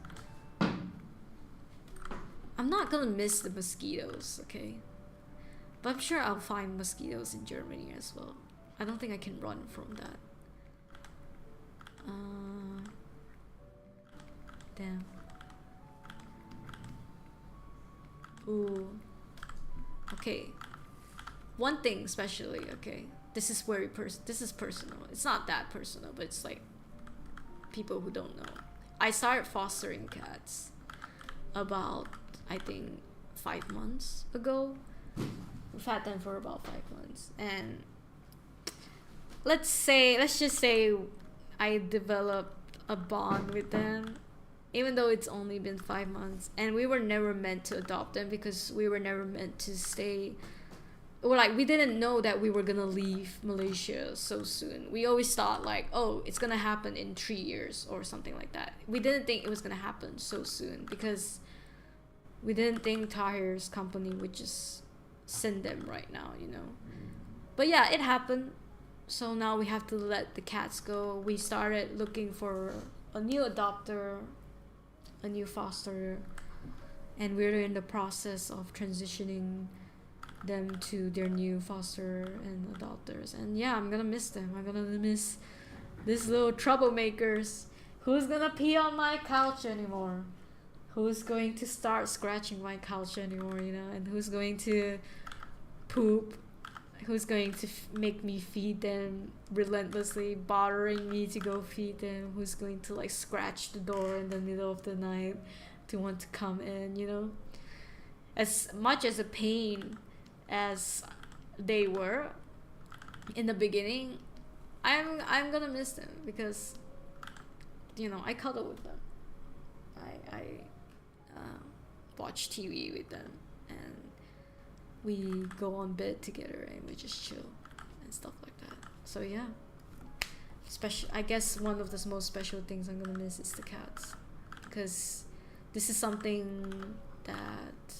I'm not gonna miss the mosquitoes, okay? But I'm sure I'll find mosquitoes in Germany as well. I don't think I can run from that. Damn. Ooh. Okay. One thing especially, okay? This is personal. It's not that personal, but it's like people who don't know. I started fostering cats about, I think, 5 months ago. We've had them for about 5 months, and let's just say I developed a bond with them, even though it's only been 5 months, and we were never meant to adopt them because we were never meant to stay. We didn't know that we were gonna leave Malaysia so soon. We always thought like, oh, it's gonna happen in 3 years or something like that. We didn't think it was gonna happen so soon because we didn't think Tahir's company would just send them right now, you know. But yeah, it happened. So now we have to let the cats go. We started looking for a new adopter, a new foster, and we're in the process of transitioning them to their new foster and adopters. And yeah, I'm gonna miss them. I'm gonna miss these little troublemakers. Who's gonna pee on my couch anymore? Who's going to start scratching my couch anymore, you know? And who's going to poop? Who's going to make me feed them relentlessly, bothering me to go feed them? Who's going to like scratch the door in the middle of the night to want to come in, you know? As much as a pain as they were in the beginning, I'm gonna miss them because, you know, I cuddle with them. I watch TV with them, and we go on bed together and we just chill and stuff like that. So yeah, I guess one of the most special things I'm gonna miss is the cats, because this is something that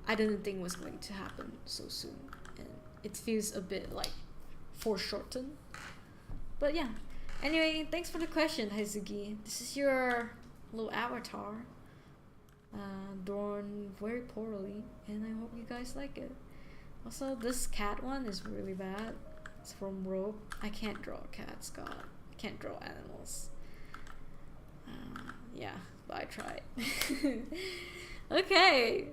I didn't think was going to happen so soon, and it feels a bit like foreshortened. But yeah, anyway, thanks for the question, Heizuki. This is your little avatar, drawn very poorly, and I hope you guys like it. Also, this cat one is really bad. It's from Rope. I can't draw cats, God. I can't draw animals. Yeah, but I tried. Okay,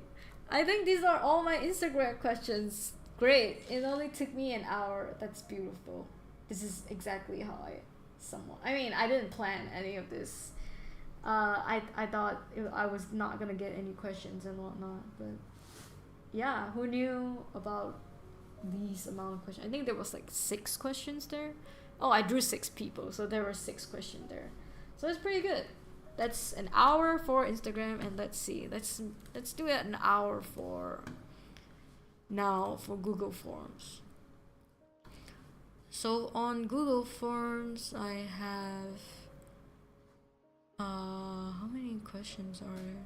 I think these are all my Instagram questions. Great, it only took me an hour. That's beautiful. This is exactly how I mean, I didn't plan any of this. I thought I was not gonna get any questions and whatnot, but yeah, who knew about these amount of questions? I think there was like 6 questions there. Oh, I drew 6 people, so there were 6 questions there, so it's pretty good. That's an hour for Instagram, and let's see, let's do it an hour for now for Google Forms. So on Google Forms, I have how many questions are there?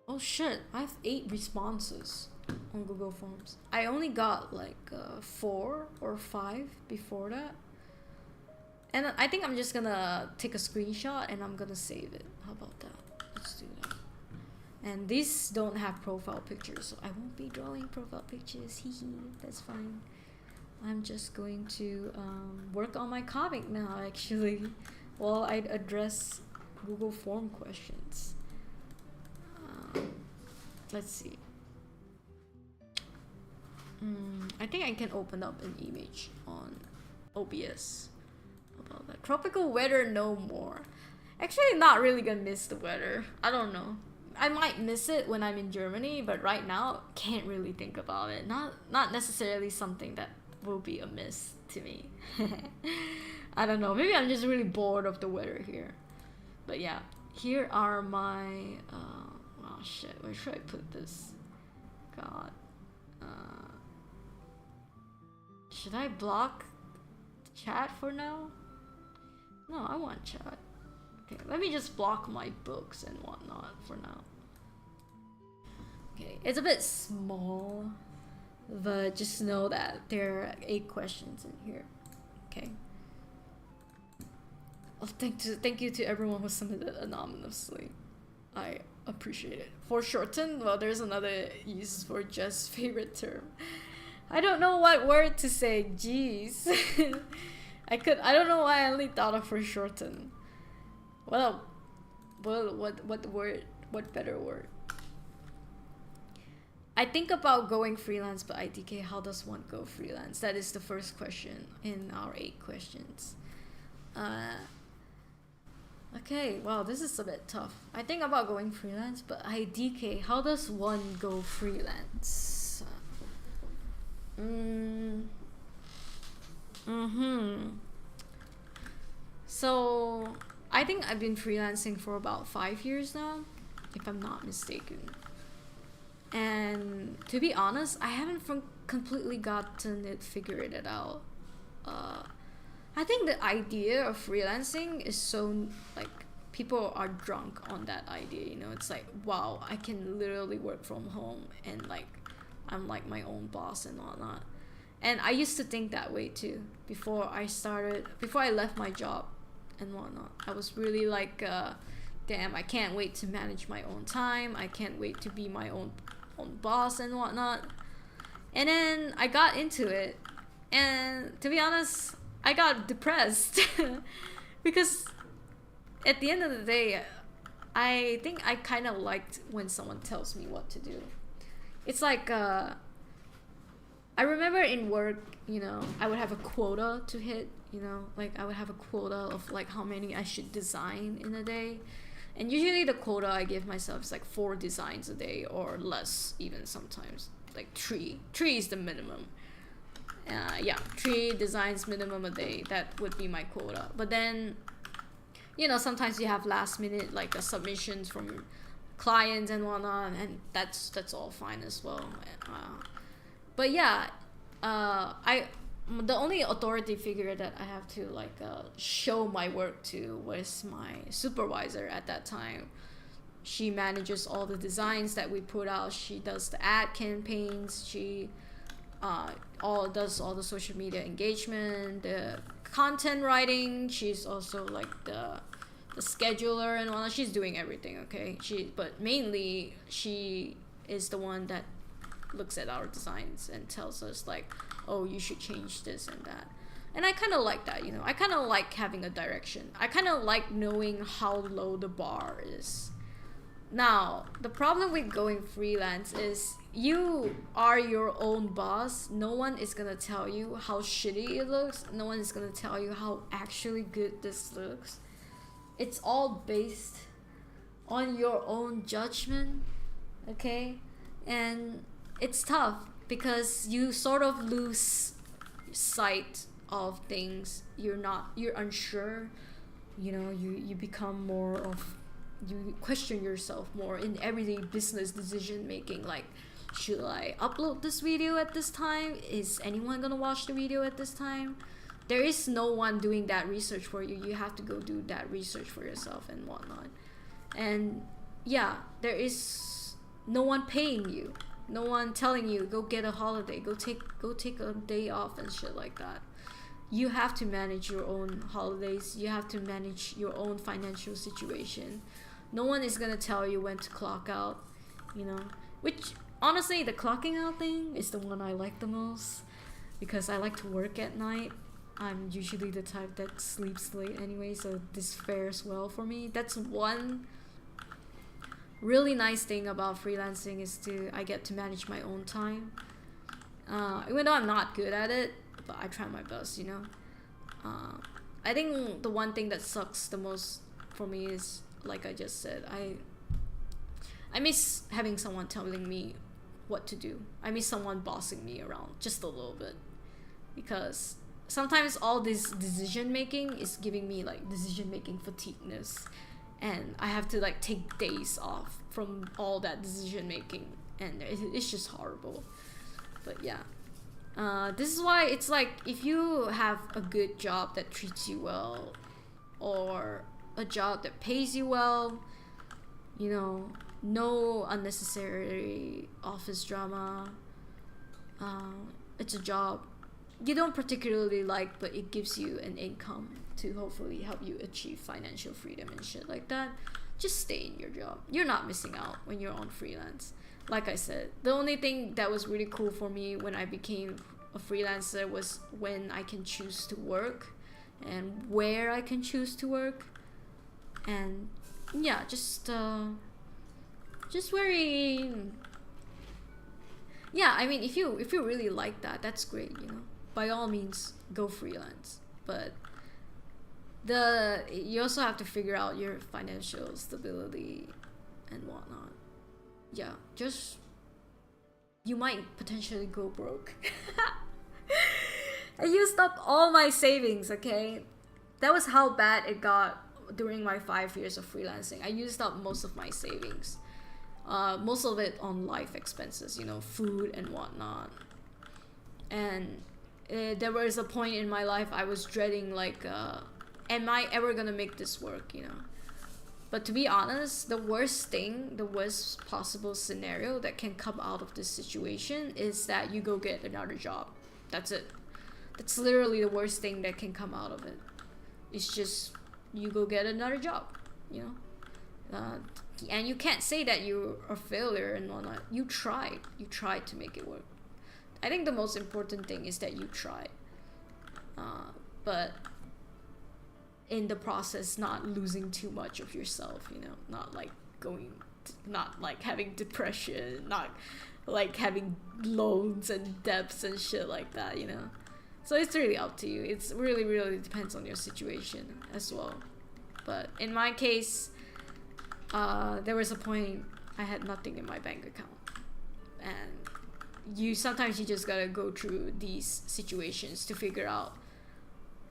Oh shit, I have 8 responses on Google Forms. I only got like 4 or 5 before that. And I think I'm just gonna take a screenshot and I'm gonna save it. How about that? Let's do that. And these don't have profile pictures, so I won't be drawing profile pictures. Hee, that's fine. I'm just going to work on my comic now, actually, while I address Google Form questions. Let's see. I think I can open up an image on OBS about that. Tropical weather no more. Actually, not really gonna miss the weather. I don't know. I might miss it when I'm in Germany, but right now can't really think about it. Not necessarily something that will be a miss to me. I don't know. Maybe I'm just really bored of the weather here. But yeah, here are my oh shit, where should I put this? God. Should I block chat for now? No, I want chat. Okay, let me just block my books and whatnot for now. Okay, it's a bit small, but just know that there are 8 questions in here. Okay. Oh, thank you to everyone who submitted anonymously. I appreciate it. Foreshortened, well, there's another use for just favorite term. I don't know what word to say. Jeez. I don't know why I only thought of foreshortened. Well, what word? What better word? I think about going freelance, but IDK, how does one go freelance? That is the first question in our 8 questions. Okay, wow, this is a bit tough. I think about going freelance, but IDK, how does one go freelance? So I think I've been freelancing for about 5 years now, if I'm not mistaken. And to be honest, I haven't completely gotten it figured it out. I think the idea of freelancing is so, like, people are drunk on that idea, you know. It's like, wow, I can literally work from home and like I'm like my own boss and whatnot. And I used to think that way too before I left my job and whatnot. I was really like, damn, I can't wait to manage my own time. I can't wait to be my own boss and whatnot. And then I got into it, and to be honest, I got depressed because at the end of the day, I think I kind of liked when someone tells me what to do. It's like, I remember in work, you know, I would have a quota to hit, you know, like I would have a quota of like how many I should design in a day. And usually the quota I give myself is like 4 designs a day or less, even sometimes, like 3. 3 is the minimum. Yeah, 3 designs minimum a day. That would be my quota. But then, you know, sometimes you have last minute like submissions from clients and whatnot, and that's all fine as well. But yeah, the only authority figure that I have to like show my work to was my supervisor at that time. She manages all the designs that we put out. She does the ad campaigns. She does all the social media engagement, the content writing. She's also like the scheduler and whatnot. She's doing everything, okay? But mainly she is the one that looks at our designs and tells us like, oh, you should change this and that. And I kind of like that, you know. I kind of like having a direction. I kind of like knowing how low the bar is. Now, the problem with going freelance is you are your own boss. No one is gonna tell you how shitty it looks. No one is gonna tell you how actually good this looks. it's all based on your own judgment, okay? And it's tough because you sort of lose sight of things. You're unsure, you know. You become more of, you question yourself more in everyday business decision making, like, should I upload this video at this time? Is anyone gonna watch the video at this time? There is no one doing that research for you. You have to go do that research for yourself and whatnot. And yeah, there is no one paying you, no one telling you go get a holiday, go take a day off and shit like that. You have to manage your own holidays. You have to manage your own financial situation. No one is gonna tell you when to clock out, you know. Which honestly, the clocking out thing is the one I like the most, because I like to work at night. I'm usually the type that sleeps late anyway, so this fares well for me. That's one really nice thing about freelancing, is I get to manage my own time. Even though I'm not good at it, but I try my best, you know. I think the one thing that sucks the most for me is, like I just said, I miss having someone telling me what to do. I miss someone bossing me around just a little bit, because sometimes all this decision making is giving me like decision making fatigueness, and I have to like take days off from all that decision making, and it's just horrible. But yeah, this is why it's like, if you have a good job that treats you well, or a job that pays you well, you know, no unnecessary office drama, it's a job you don't particularly like, but it gives you an income to hopefully help you achieve financial freedom and shit like that, just stay in your job. You're not missing out when you're on freelance. Like I said, the only thing that was really cool for me when I became a freelancer was when I can choose to work and where I can choose to work. And yeah, just very, yeah, I mean, if you really like that, that's great, you know. By all means, go freelance. But you also have to figure out your financial stability and whatnot. Yeah, just, you might potentially go broke. I used up all my savings, okay? That was how bad it got during my 5 years of freelancing. I used up most of my savings. Most of it on life expenses, you know, food and whatnot. And there was a point in my life I was dreading, like, am I ever gonna make this work, you know? But to be honest, the worst possible scenario that can come out of this situation is that you go get another job. That's it. That's literally the worst thing that can come out of it. It's just, you go get another job, you know? And you can't say that you're a failure and whatnot. You tried to make it work. I think the most important thing is that you try, but in the process, not losing too much of yourself, you know, not like having depression, not like having loans and debts and shit like that, you know. So it's really up to you. It's really, really depends on your situation as well. But in my case, there was a point I had nothing in my bank account, and sometimes you just gotta go through these situations to figure out,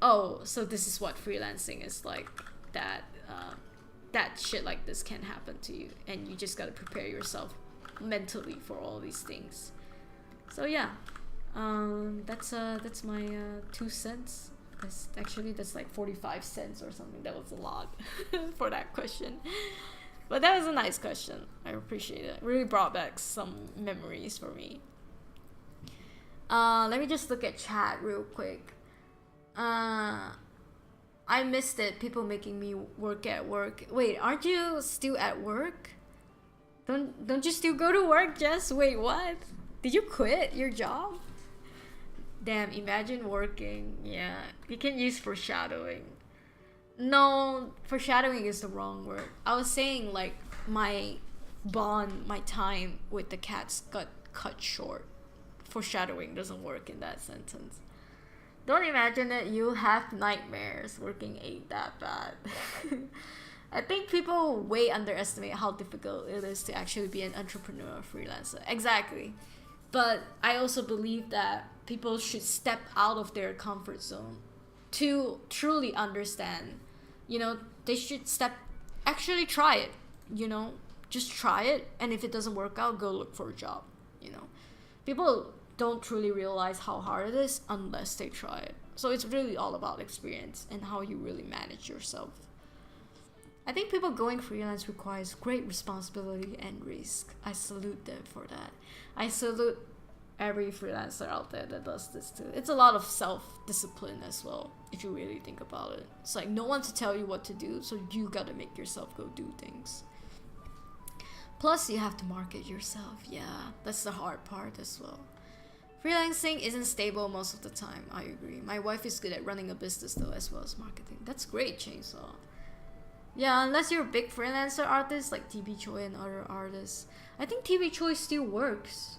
oh, so this is what freelancing is like, that shit like this can happen to you, and you just gotta prepare yourself mentally for all these things. So yeah, that's my 2 cents. That's like 45 cents or something. That was a lot for that question. But that was a nice question. I appreciate it. It really brought back some memories for me. Let me just look at chat real quick. I missed it. People making me work at work. Wait, aren't you still at work? Don't you still go to work, Jess? Wait, what? Did you quit your job? Damn, imagine working. Yeah, you can use foreshadowing. No, foreshadowing is the wrong word. I was saying, like, my time with the cats got cut short. Foreshadowing doesn't work in that sentence. Don't imagine that you have nightmares. Working ain't that bad. I think people way underestimate how difficult it is to actually be an entrepreneur or freelancer. Exactly. But I also believe that people should step out of their comfort zone to truly understand. You know, they should actually try it, you know, just try it. And if it doesn't work out, go look for a job, you know. People don't truly realize how hard it is unless they try it. So it's really all about experience and how you really manage yourself. I think people going freelance requires great responsibility and risk. I salute them for that. I salute every freelancer out there that does this too. It's a lot of self-discipline as well, if you really think about it. It's like no one to tell you what to do, so you gotta make yourself go do things. Plus, you have to market yourself. Yeah, that's the hard part as well. Freelancing isn't stable most of the time, I agree. My wife is good at running a business though, as well as marketing. That's great, Chainsaw. Yeah, unless you're a big freelancer artist like TB Choi and other artists. I think TB Choi still works.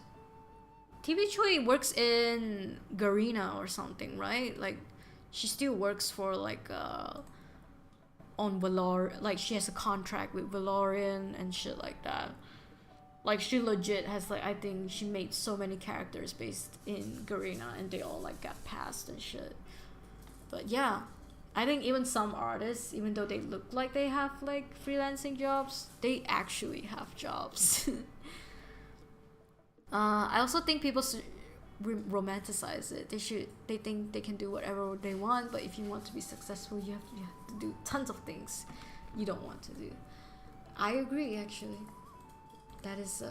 TB Choi works in Garena or something, right? Like, she still works for like on Valor, like she has a contract with Valorian and shit like that. Like she legit has like, I think she made so many characters based in Garena and they all like got passed and shit. But yeah, I think even some artists, even though they look like they have like freelancing jobs, they actually have jobs. I also think people romanticize it. They think they can do whatever they want, but if you want to be successful, you have to do tons of things you don't want to do. I agree, actually. That is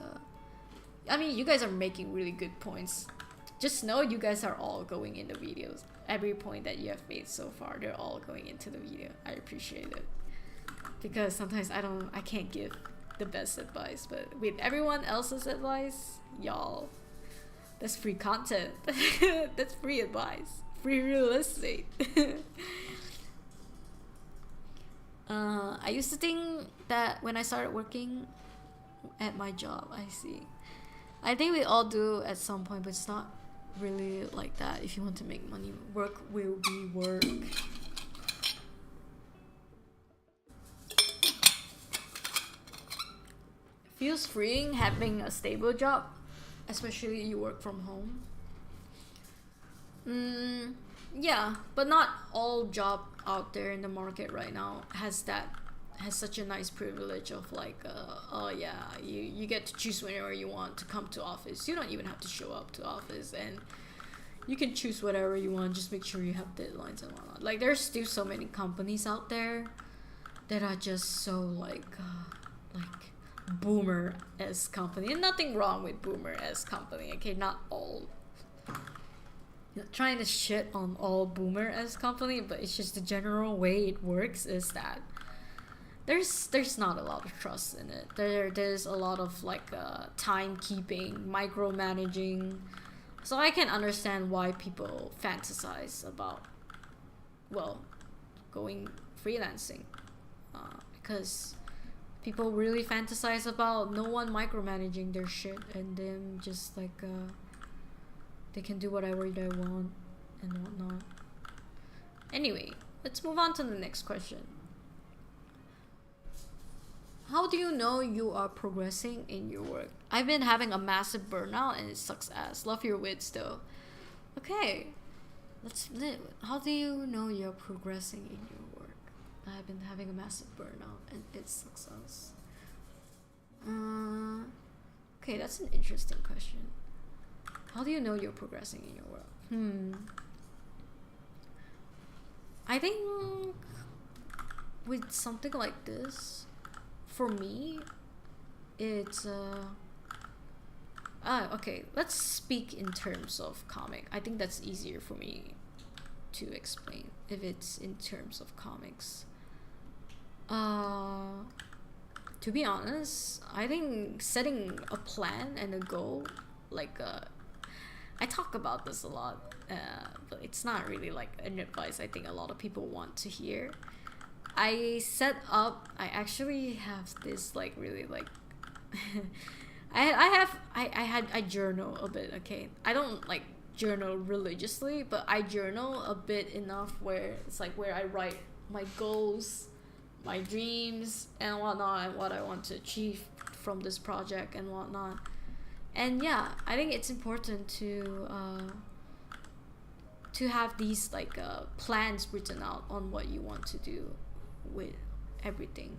I mean, you guys are making really good points. Just know you guys are all going in the videos. Every point that you have made so far, they're all going into the video. I appreciate it. Because sometimes I can't give the best advice, but with everyone else's advice, y'all, that's free content. That's free advice. Free real estate. I used to think that when I started working at my job, I think we all do at some point, but it's not really like that. If you want to make money, work will be work. Feels freeing having a stable job, especially you work from home. Yeah, but not all job out there in the market right now has such a nice privilege of like oh yeah, you get to choose whenever you want to come to office. You don't even have to show up to office, and you can choose whatever you want. Just make sure you have deadlines and whatnot. Like there's still so many companies out there that are just so like boomer-esque company, and nothing wrong with boomer-esque company. Okay, not all. Not trying to shit on all boomer-esque company, but it's just the general way it works is that there's not a lot of trust in it. There's a lot of like timekeeping, micromanaging. So I can understand why people fantasize about, well, going freelancing, because people really fantasize about no one micromanaging their shit and them just like they can do whatever they want and whatnot. Anyway, let's move on to the next question. How do you know you are progressing in your work? I've been having a massive burnout and it sucks ass. Love your wits though. Okay, how do you know you're progressing in your work? I've been having a massive burnout and it sucks ass. Okay, that's an interesting question. How do you know you're progressing in your work? I think with something like this, for me, it's okay, let's speak in terms of comic. I think that's easier for me to explain if it's in terms of comics. To be honest, I think setting a plan and a goal, like I talk about this a lot, but it's not really like an advice I think a lot of people want to hear. I actually have this like really like I journal a bit, okay? I don't like journal religiously, but I journal a bit enough where it's like where I write my goals, my dreams and whatnot, and what I want to achieve from this project and whatnot. And yeah, I think it's important to have these like plans written out on what you want to do with everything.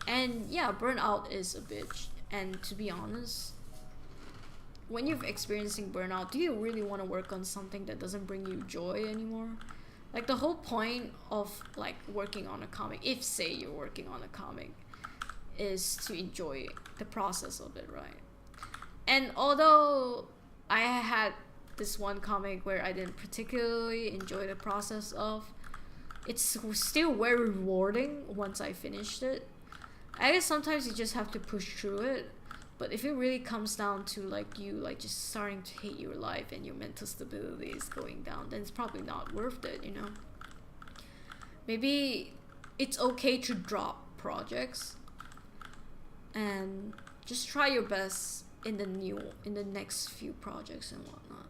And yeah, burnout is a bitch. And to be honest, when you're experiencing burnout, do you really want to work on something that doesn't bring you joy anymore? Like the whole point of like working on a comic, if say you're working on a comic, is to enjoy the process of it, right? And although I had this one comic where I didn't particularly enjoy the process of, it's still very rewarding once I finished it. I guess sometimes you just have to push through it. But if it really comes down to like you like just starting to hate your life and your mental stability is going down, then it's probably not worth it, you know? Maybe it's okay to drop projects and just try your best in the next few projects and whatnot.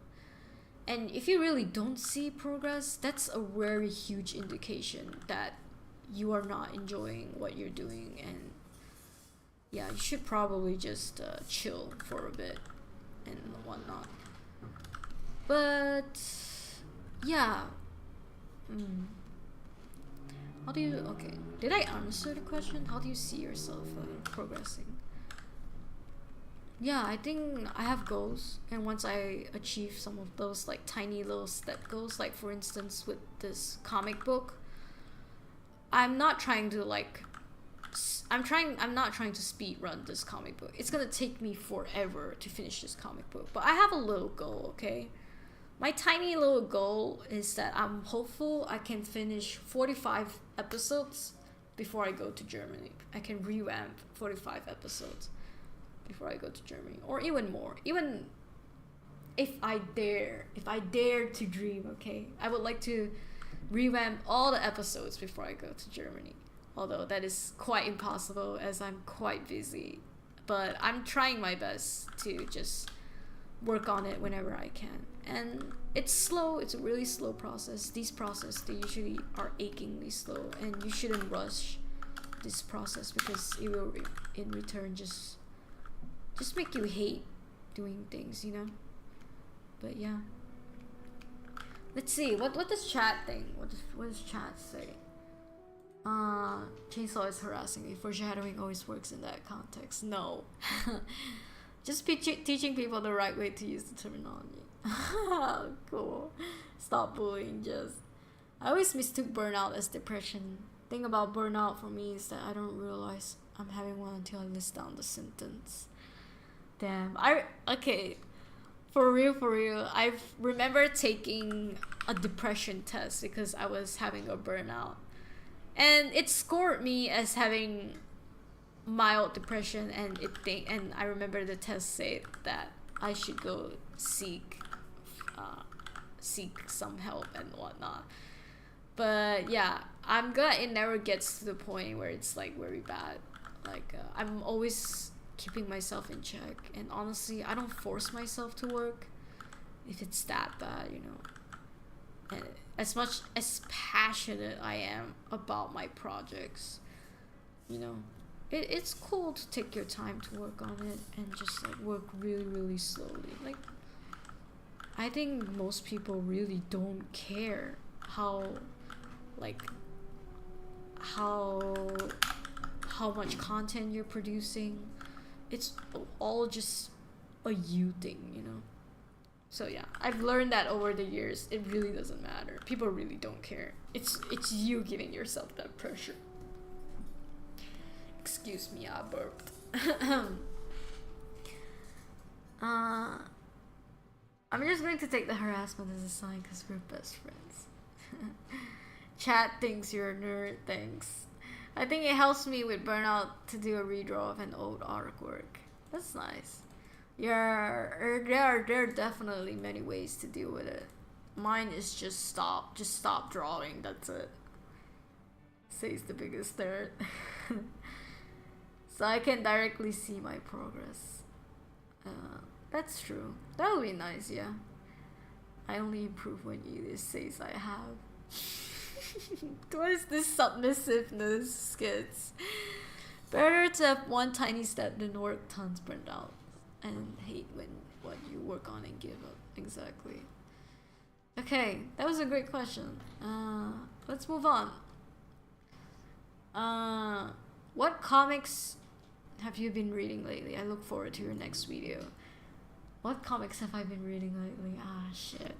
And if you really don't see progress, that's a very huge indication that you are not enjoying what you're doing, and yeah, you should probably just chill for a bit and whatnot. But yeah, how do you, okay, did I answer the question? How do you see yourself progressing? Yeah, I think I have goals, and once I achieve some of those like tiny little step goals, like for instance with this comic book, I'm not trying to like I'm not trying to speed run this comic book. It's gonna take me forever to finish this comic book, but I have a little goal, okay? My tiny little goal is that I'm hopeful I can finish 45 episodes before I go to Germany. I can revamp 45 episodes before I go to Germany, or even more. Even if I dare to dream, okay? I would like to revamp all the episodes before I go to Germany. Although that is quite impossible as I'm quite busy. But I'm trying my best to just work on it whenever I can. And it's slow, it's a really slow process. These processes, they usually are achingly slow, and you shouldn't rush this process because it will in return just make you hate doing things, you know? But yeah. Let's see, what does chat think? What does chat say? Chainsaw is harassing me. Foreshadowing always works in that context. No. Just teaching people the right way to use the terminology. Cool. Stop bullying, just. I always mistook burnout as depression. Thing about burnout for me is that I don't realize I'm having one until I list down the symptoms. Damn. Okay. For real, I remember taking a depression test because I was having a burnout. And it scored me as having mild depression, and I remember the test said that I should go seek some help and whatnot. But yeah, I'm glad it never gets to the point where it's like very bad. Like I'm always keeping myself in check, and honestly, I don't force myself to work if it's that bad, you know. And as much as passionate I am about my projects, you know, it's cool to take your time to work on it and just like work really slowly. Like I think most people really don't care how much content you're producing. It's all just a you thing, you know. So yeah, I've learned that over the years. It really doesn't matter. People really don't care. It's you giving yourself that pressure. Excuse me, I burped. I'm just going to take the harassment as a sign because we're best friends. Chat thinks you're a nerd, thanks. I think it helps me with burnout to do a redraw of an old artwork. That's nice. Yeah, there are definitely many ways to deal with it. Mine is just stop drawing, that's it. Says the biggest nerd. So I can directly see my progress. That's true. That would be nice, yeah. I only improve when Edith says I have. What is this submissiveness, skits? Better to have one tiny step than work tons burned out and hate when what you work on and give up. Exactly. Okay, that was a great question. Let's move on. What comics have you been reading lately? I look forward to your next video. What comics have I been reading lately? Ah, shit.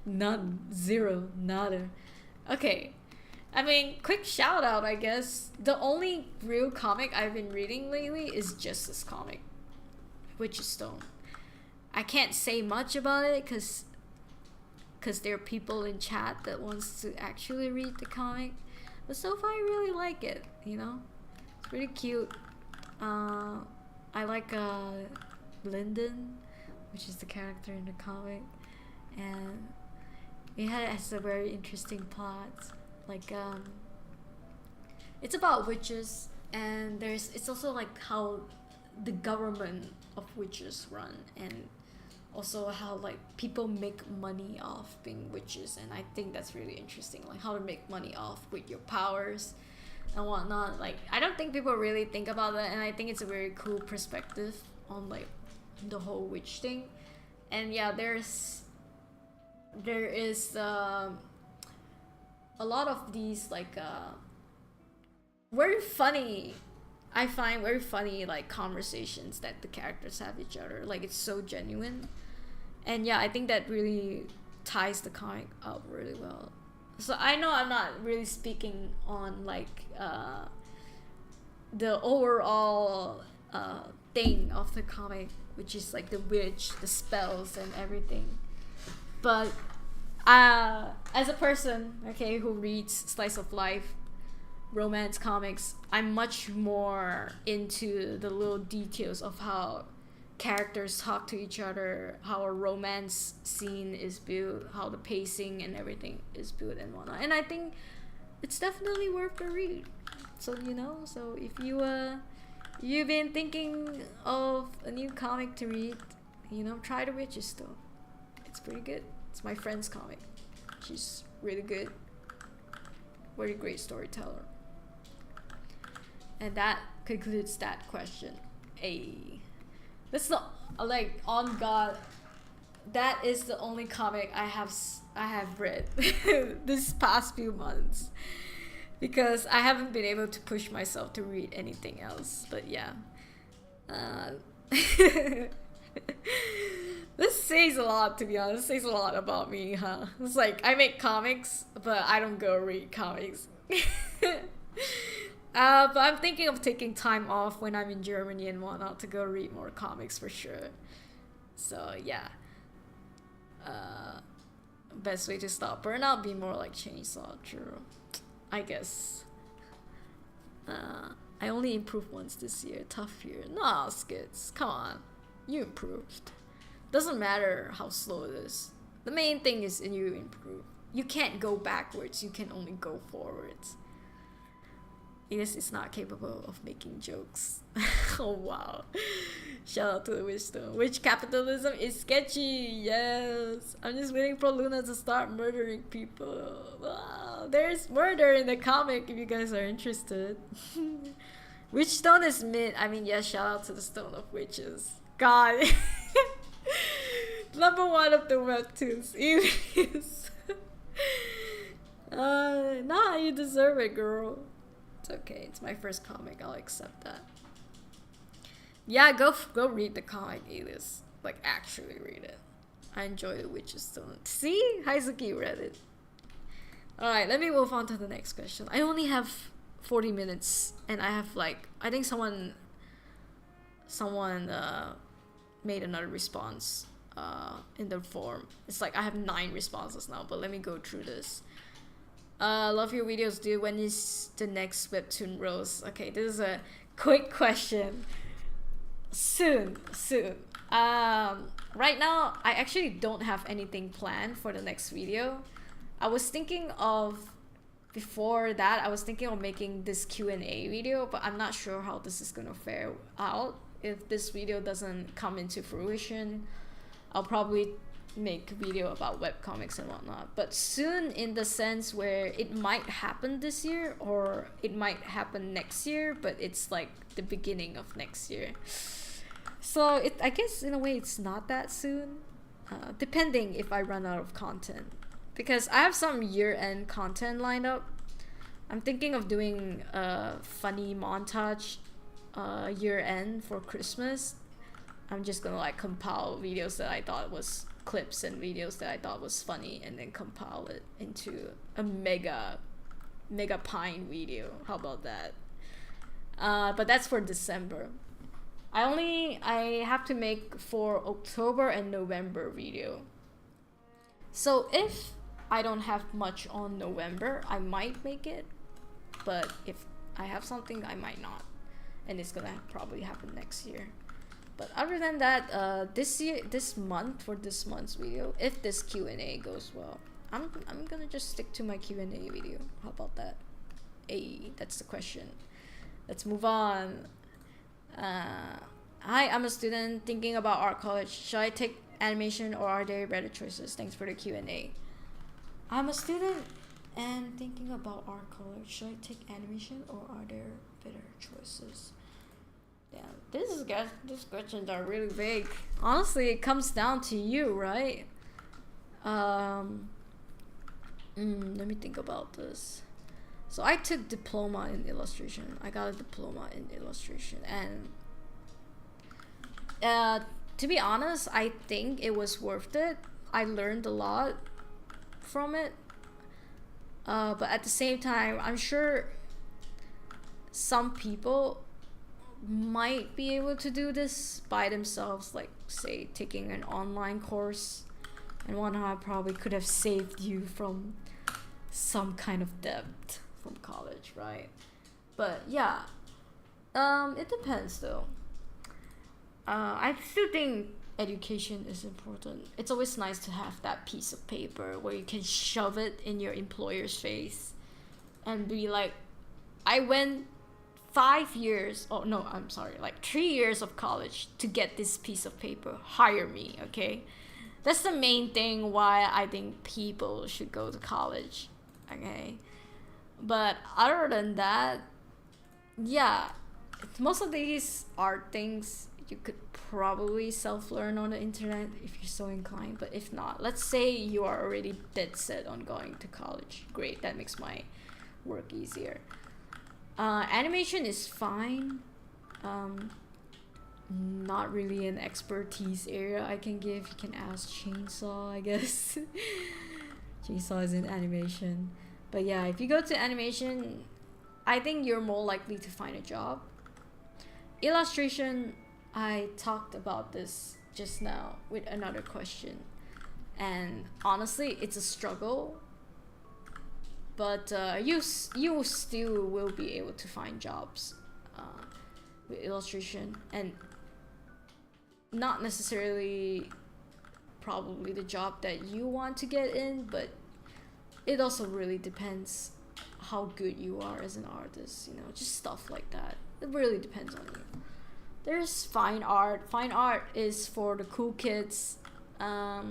None. Zero. Nada. Okay. I mean, quick shout out, I guess. The only real comic I've been reading lately is just this comic, Witch's Stone. I can't say much about it because there are people in chat that wants to actually read the comic. But so far I really like it, you know? It's pretty cute. I like Lyndon, which is the character in the comic, and it has a very interesting plot. Like it's about witches, and it's also like how the government of witches run, and also how like people make money off being witches, and I think that's really interesting, like how to make money off with your powers and whatnot. Like I don't think people really think about that, and I think it's a very cool perspective on like the whole witch thing. And yeah, there is a lot of these like very funny, I find very funny like conversations that the characters have each other. Like it's so genuine, and yeah, I think that really ties the comic up really well. So I know I'm not really speaking on like the overall thing of the comic, which is like the witch, the spells and everything, but as a person, okay, who reads slice of life romance comics, I'm much more into the little details of how characters talk to each other, how a romance scene is built, how the pacing and everything is built and whatnot. And I think it's definitely worth the read. So you know, so if you've been thinking of a new comic to read, you know, try The Witch's Stone. It's pretty good. It's my friend's comic. She's really good. Very great storyteller. And that concludes that question. That's the, like, on God, that is the only comic I have read this past few months, because I haven't been able to push myself to read anything else. But yeah, this says a lot, to be honest. It says a lot about me, huh? It's like I make comics, but I don't go read comics. But I'm thinking of taking time off when I'm in Germany and whatnot to go read more comics for sure. So yeah. Best way to stop burnout, be more like Chainsaw. True. I guess. I only improved once this year. Tough year. Nah, skits. Come on. You improved. Doesn't matter how slow it is. The main thing is you improve. You can't go backwards. You can only go forwards. Yes, it's not capable of making jokes. Oh wow. Shout out to the wisdom. Which capitalism is sketchy? Yes. I'm just waiting for Luna to start murdering people. Wow. There's murder in the comic if you guys are interested. Witch Stone is mid. I mean, yeah, shout out to the Stone of Witches. God. Number one of the webtoons. It is. Nah, you deserve it, girl. It's okay. It's my first comic. I'll accept that. Yeah, go read the comic, Elias. Like, actually read it. I enjoy the Witch's Stone. See? Heizuki read it. Alright, let me move on to the next question. I only have 40 minutes, and I have like, I think someone made another response in the form. It's like I have 9 responses now, but let me go through this. Love your videos, dude. When is the next webtoon rose? Okay, this is a quick question. Soon. Right now, I actually don't have anything planned for the next video. I was thinking of, before that, I was thinking of making this Q&A video, but I'm not sure how this is gonna fare out. If this video doesn't come into fruition, I'll probably make a video about webcomics and whatnot, but soon in the sense where it might happen this year or it might happen next year, but it's like the beginning of next year. So I guess in a way it's not that soon, depending if I run out of content, because I have some year-end content lined up. I'm thinking of doing a funny montage year-end for Christmas. I'm just gonna like compile videos that I thought was clips and videos that I thought was funny, and then compile it into a mega pine video. How about that? But that's for December. I have to make for October and November video. So if I don't have much on November, I might make it, but if I have something, I might not, and it's gonna probably happen next year. But other than that, this month, for this month's video, if this Q&A goes well, I'm gonna just stick to my Q&A video. How about that? Hey, that's the question. Let's move on. Hi, I'm a student thinking about art college. Should I take animation or are there better choices? Thanks for the Q&A. I'm a student and thinking about art college. Should I take animation or are there better choices? Yeah, these questions are really big. Honestly, it comes down to you, right? Let me think about this. So I took diploma in illustration. I got a diploma in illustration, and to be honest, I think it was worth it. I learned a lot from it. But at the same time, I'm sure some people might be able to do this by themselves, like say taking an online course and whatnot. Probably could have saved you from some kind of debt from college, right? But yeah, it depends though. I still think education is important. It's always nice to have that piece of paper where you can shove it in your employer's face and be like, I went 5 years, oh no, I'm sorry, like 3 years of college to get this piece of paper. Hire me, okay? That's the main thing why I think people should go to college, okay? But other than that, yeah, most of these art things you could probably self-learn on the internet if you're so inclined. But if not, let's say you are already dead set on going to college. Great, that makes my work easier. Animation is fine. Not really an expertise area I can give. You can ask Chainsaw, I guess. Chainsaw is in animation. But yeah, if you go to animation, I think you're more likely to find a job. Illustration, I talked about this just now with another question, and honestly it's a struggle, but you still will be able to find jobs with illustration, and not necessarily probably the job that you want to get in, but it also really depends how good you are as an artist, you know, just stuff like that. It really depends on you. There's fine art. Fine art is for the cool kids. I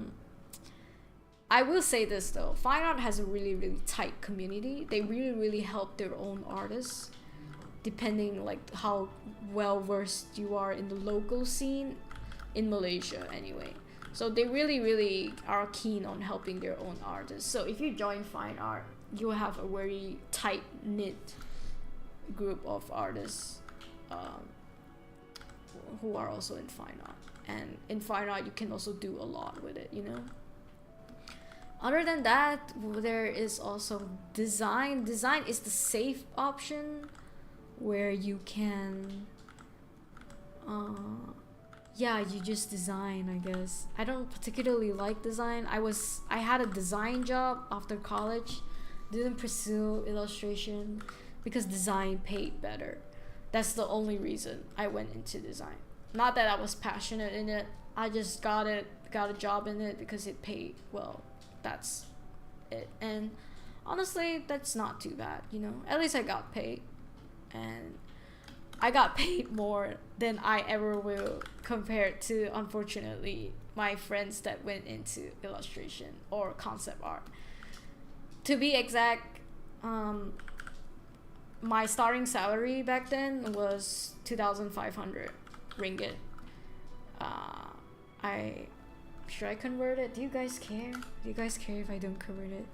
will say this though, fine art has a really tight community. They really help their own artists, depending like how well versed you are in the local scene in Malaysia anyway. So they really are keen on helping their own artists. So if you join fine art, you will have a very tight knit group of artists who are also in fine art, and in fine art you can also do a lot with it, you know. Other than that, there is also design. Design is the safe option where you can you just design, I guess. I don't particularly like design. I had a design job after college, didn't pursue illustration because design paid better. That's the only reason I went into design. Not that I was passionate in it. I just got a job in it because it paid well. That's it. And honestly, that's not too bad, you know. At least I got paid. And I got paid more than I ever will compared to, unfortunately, my friends that went into illustration or concept art. To be exact, my starting salary back then was 2,500 ringgit. Should I convert it? Do you guys care? Do you guys care if I don't convert it?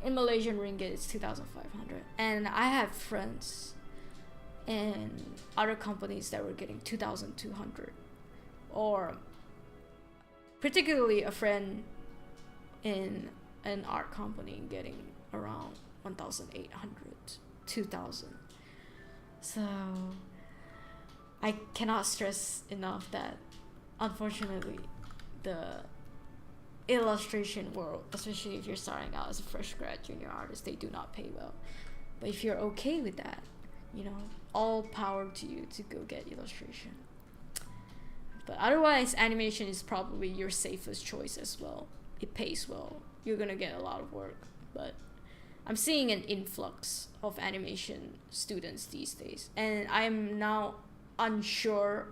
In Malaysian ringgit, it's 2,500. And I have friends in other companies that were getting 2,200. Or particularly a friend in an art company getting around 1,800, 2,000. So I cannot stress enough that unfortunately the illustration world, especially if you're starting out as a fresh grad junior artist, they do not pay well. But if you're okay with that, you know, all power to you to go get illustration. But otherwise, animation is probably your safest choice as well. It pays well. You're gonna get a lot of work. But I'm seeing an influx of animation students these days, and I'm now unsure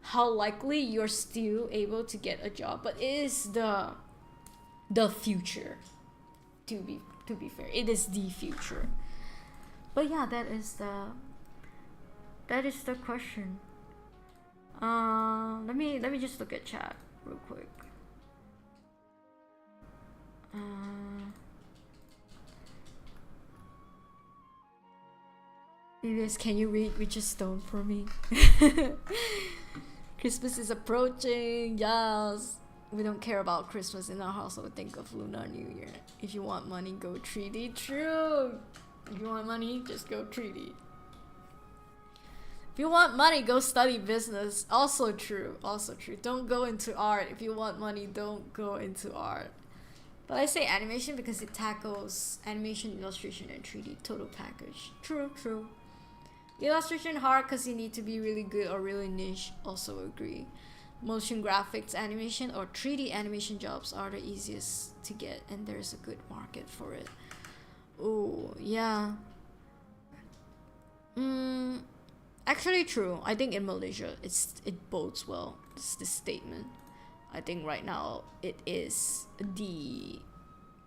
how likely you're still able to get a job. But it is the future. To be fair, it is the future. But yeah, that is the question. Let me just look at chat real quick. Elias, can you read Richard Stone for me? Christmas is approaching. Yes. We don't care about Christmas in our household. Think of Lunar New Year. If you want money, go 3D. True. If you want money, just go 3D. If you want money, go study business. Also true. Also true. Don't go into art. If you want money, don't go into art. But I say animation because it tackles animation, illustration, and 3D total package. True, true. Illustration hard because you need to be really good or really niche. Also agree. Motion graphics animation or 3D animation jobs are the easiest to get, and there's a good market for it. Oh yeah. Actually true. I think in Malaysia it bodes well. This statement. I think right now it is the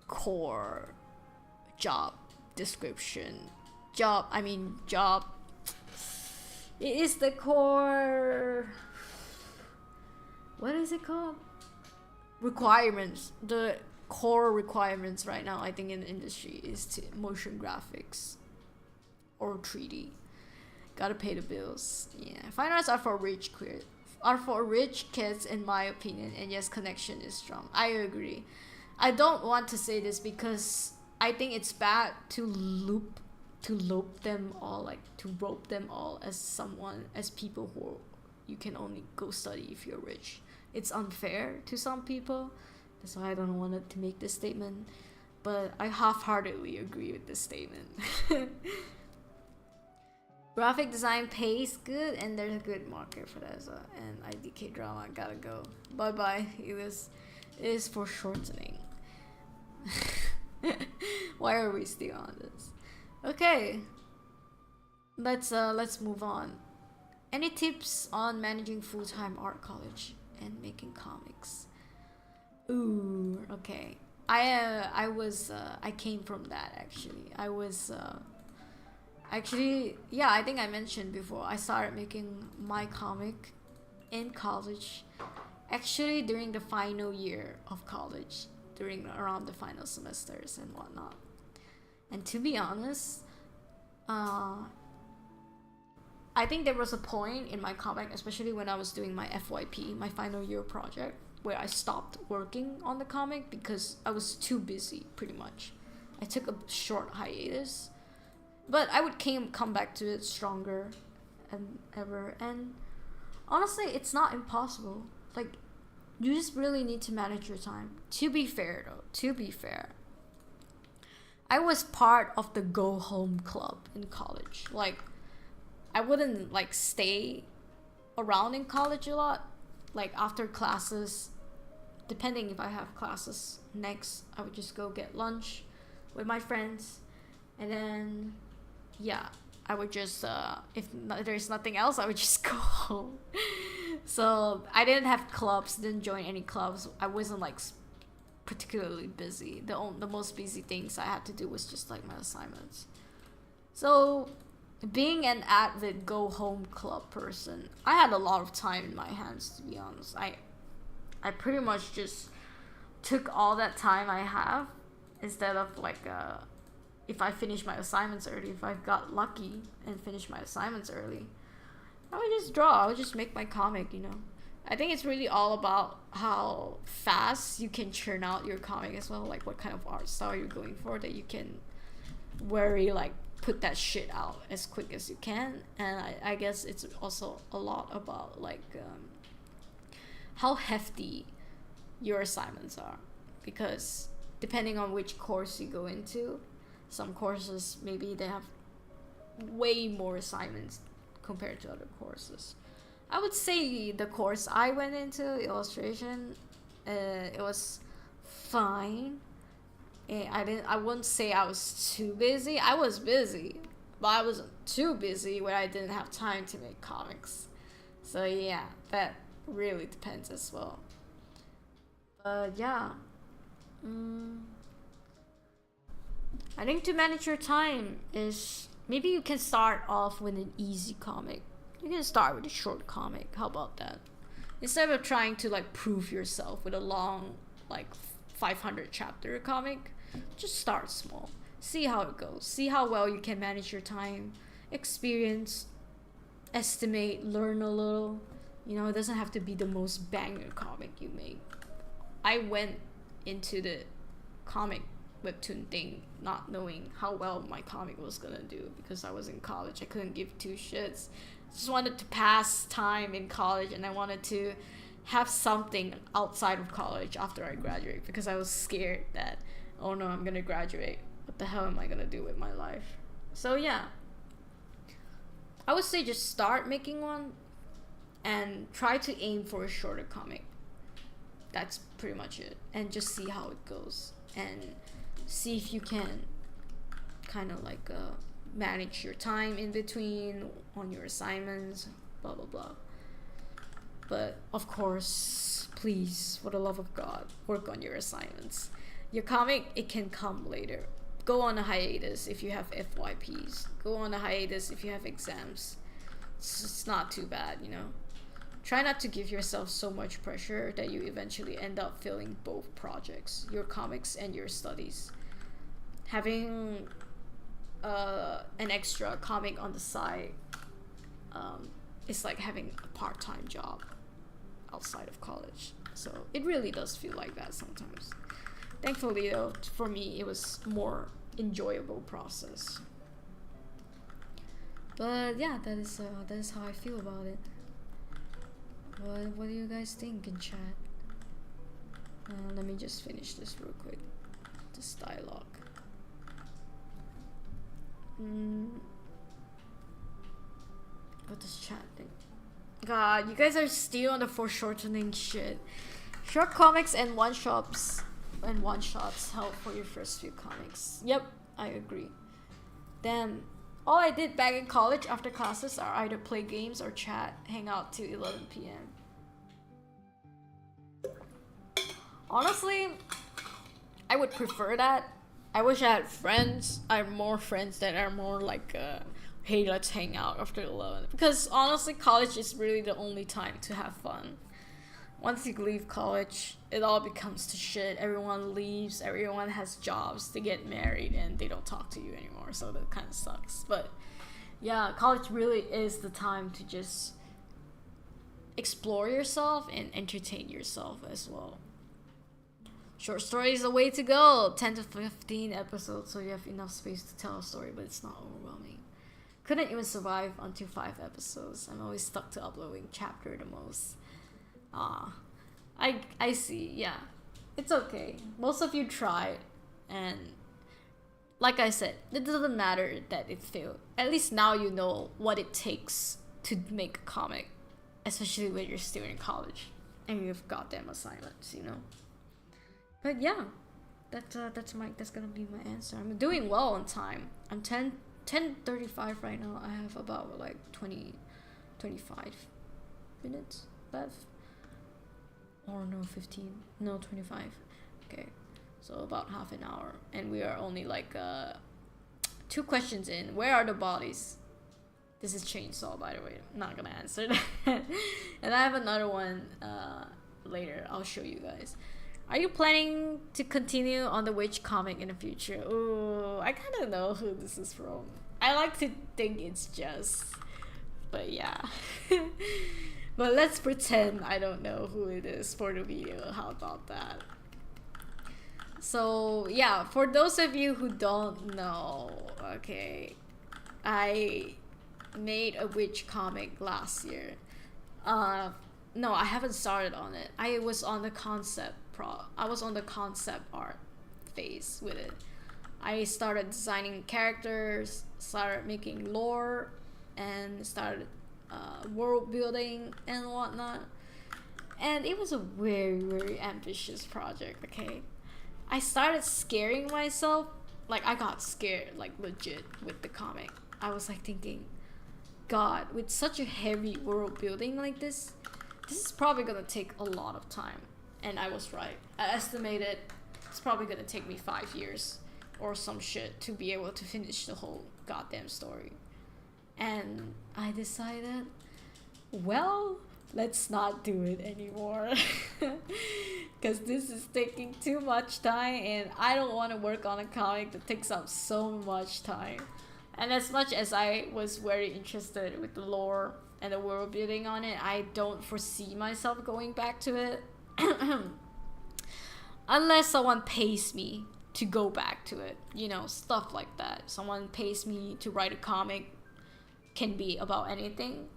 core job description. Job. It is the core. What is it called? Requirements. The core requirements right now, I think, in the industry is to motion graphics or 3D. Gotta pay the bills. Yeah, fine arts are for rich kids, in my opinion. And yes, connection is strong. I agree. I don't want to say this because I think it's bad to rope them all as people who you can only go study if you're rich. It's unfair to some people. That's why I don't want to make this statement. But I half-heartedly agree with this statement. Graphic design pays good, and there's a good market for that as well. And IDK drama, gotta go. Bye bye. It is for shortening. Why are we still on this? Okay. Let's move on. Any tips on managing full-time art college and making comics? Ooh, okay. I came from that actually. Yeah, I think I mentioned before, I started making my comic in college, actually during the final year of college, around the final semesters and whatnot. And to be honest, I think there was a point in my comic, especially when I was doing my FYP, my final year project, where I stopped working on the comic because I was too busy, pretty much. I took a short hiatus. But I would come back to it stronger and ever. And honestly, it's not impossible. Like, you just really need to manage your time. To be fair, I was part of the go home club in college. Like, I wouldn't like stay around in college a lot. Like after classes, depending if I have classes next, I would just go get lunch with my friends, and then yeah, I would just there's nothing else, I would just go home. So I didn't have clubs, didn't join any clubs. I wasn't like particularly busy. The most busy things I had to do was just like my assignments. So being an avid go home club person, I had a lot of time in my hands, to be honest. I pretty much just took all that time I have, instead of like if I finish my assignments early, if I got lucky and finished my assignments early, I would just draw. I would just make my comic, you know. I think it's really all about how fast you can churn out your comic as well, like what kind of art style you're going for, that you can like put that shit out as quick as you can. And I guess it's also a lot about like how hefty your assignments are, because depending on which course you go into, some courses maybe they have way more assignments compared to other courses. I would say the course I went into, illustration, it was fine. I wouldn't say I was too busy. I was busy, but I wasn't too busy where I didn't have time to make comics. So yeah, that really depends as well. But yeah, I think to manage your time is, maybe you can start off with an easy comic. You can start with a short comic. How about that? Instead of trying to like prove yourself with a long, like 500 chapter comic, just start small. See how it goes. See how well you can manage your time. Experience, estimate, learn a little. You know, it doesn't have to be the most banger comic you make. I went into the comic webtoon thing not knowing how well my comic was gonna do, because I was in college. I couldn't give two shits. I just wanted to pass time in college, and I wanted to have something outside of college after I graduate, because I was scared that, oh no, I'm gonna graduate. What the hell am I gonna do with my life? So yeah, I would say just start making one and try to aim for a shorter comic. That's pretty much it. And just see how it goes, and see if you can kind of like manage your time in between on your assignments, blah blah blah. But of course, please, for the love of God, work on your assignments. Your comic, it can come later. Go on a hiatus if you have FYPs. Go on a hiatus if you have exams. It's not too bad, you know. Try not to give yourself so much pressure that you eventually end up failing both projects, your comics and your studies. Having an extra comic on the side is like having a part-time job outside of college. So it really does feel like that sometimes. Thankfully though, for me, it was more enjoyable process. But yeah, that is how I feel about it. What do you guys think in chat? Let me just finish this real quick. This dialogue. What does chat think? God, you guys are still on the foreshortening shit. Short comics and one-shots help for your first few comics. Yep, I agree. Damn. All I did back in college after classes are either play games or chat, hang out till 11 p.m. Honestly, I would prefer that. I wish I had friends. I have more friends that are more like, hey, let's hang out after 11. Because honestly, college is really the only time to have fun. Once you leave college, it all becomes to shit. Everyone leaves, everyone has jobs, they get married, and they don't talk to you anymore, so that kind of sucks. But yeah, college really is the time to just explore yourself and entertain yourself as well. Short story is the way to go. 10 to 15 episodes, so you have enough space to tell a story, but it's not overwhelming. Couldn't even survive until 5 episodes. I'm always stuck to uploading chapter the most. I see, yeah. It's okay. Most of you tried, and like I said, it doesn't matter that it failed. At least now you know what it takes to make a comic, especially when you're still in college and you have goddamn assignments, you know. But yeah, that's gonna be my answer. I'm doing well on time. I'm 10 10:35 right now. I have about like 25 minutes left. Or no, 15. No, 25. Okay. So about half an hour. And we are only like 2 questions in. Where are the bodies? This is chainsaw, by the way. I'm not gonna answer that. And I have another one later. I'll show you guys. Are you planning to continue on the witch comic in the future? Ooh, I kind of know who this is from. I like to think it's just, but yeah. But let's pretend I don't know who it is for the video. How about that? So yeah, for those of you who don't know, okay, I made a witch comic last year. No, I haven't started on it. I was on the concept art phase with it. I started designing characters, started making lore, and started world building and whatnot. And it was a very, very ambitious project, okay? I started scaring myself. Like, I got scared, like, legit, with the comic. I was like thinking, God, with such a heavy world building like this is probably gonna take a lot of time. And I was right. I estimated it's probably gonna take me 5 years or some shit to be able to finish the whole goddamn story. And I decided, well, let's not do it anymore. Because this is taking too much time and I don't want to work on a comic that takes up so much time. And as much as I was very interested with the lore and the world building on it, I don't foresee myself going back to it. Unless someone pays me to go back to it, you know, stuff like that. Someone pays me to write a comic, can be about anything,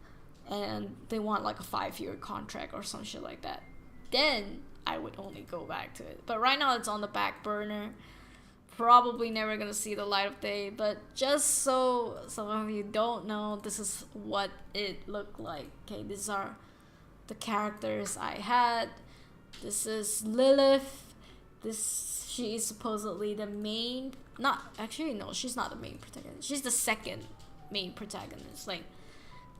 and they want like a 5-year contract or some shit like that, then I would only go back to it. But right now it's on the back burner. Probably never gonna see the light of day, but just so some of you don't know, this is what it looked like. Okay, these are the characters I had. This is Lilith. She is supposedly the main, not actually, no, she's not the main protagonist. She's the second main protagonist. Like,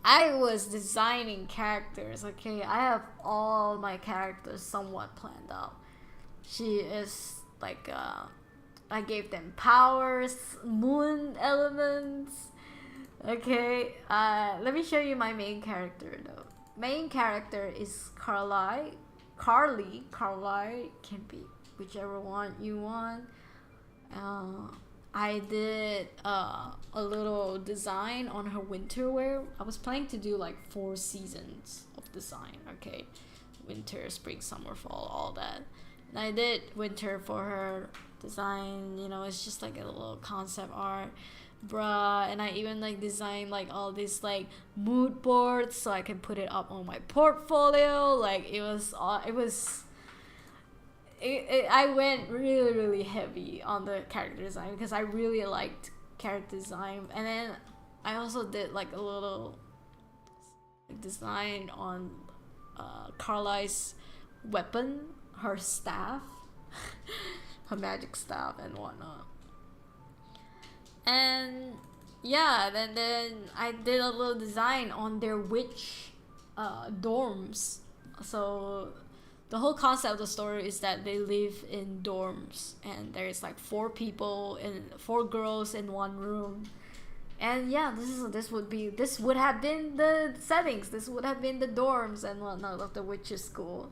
I was designing characters, okay? I have all my characters somewhat planned out. She is like I gave them powers, moon elements. Okay, let me show you my main character though. Main character is Carly, can be whichever one you want. I did a little design on her winter wear. I was planning to do like 4 seasons of design, okay? Winter, spring, summer, fall, all that. And I did winter for her design, you know, it's just like a little concept art. Bruh, and I even like designed like all these like mood boards so I can put it up on my portfolio. Like I went really, really heavy on the character design because I really liked character design. And then I also did like a little design on Carly's weapon, her staff, her magic staff and whatnot. And yeah, then I did a little design on their witch dorms. So the whole concept of the story is that they live in dorms and there's like 4 people and 4 girls in one room. And yeah, this would have been the settings. This would have been the dorms and whatnot of the witches school.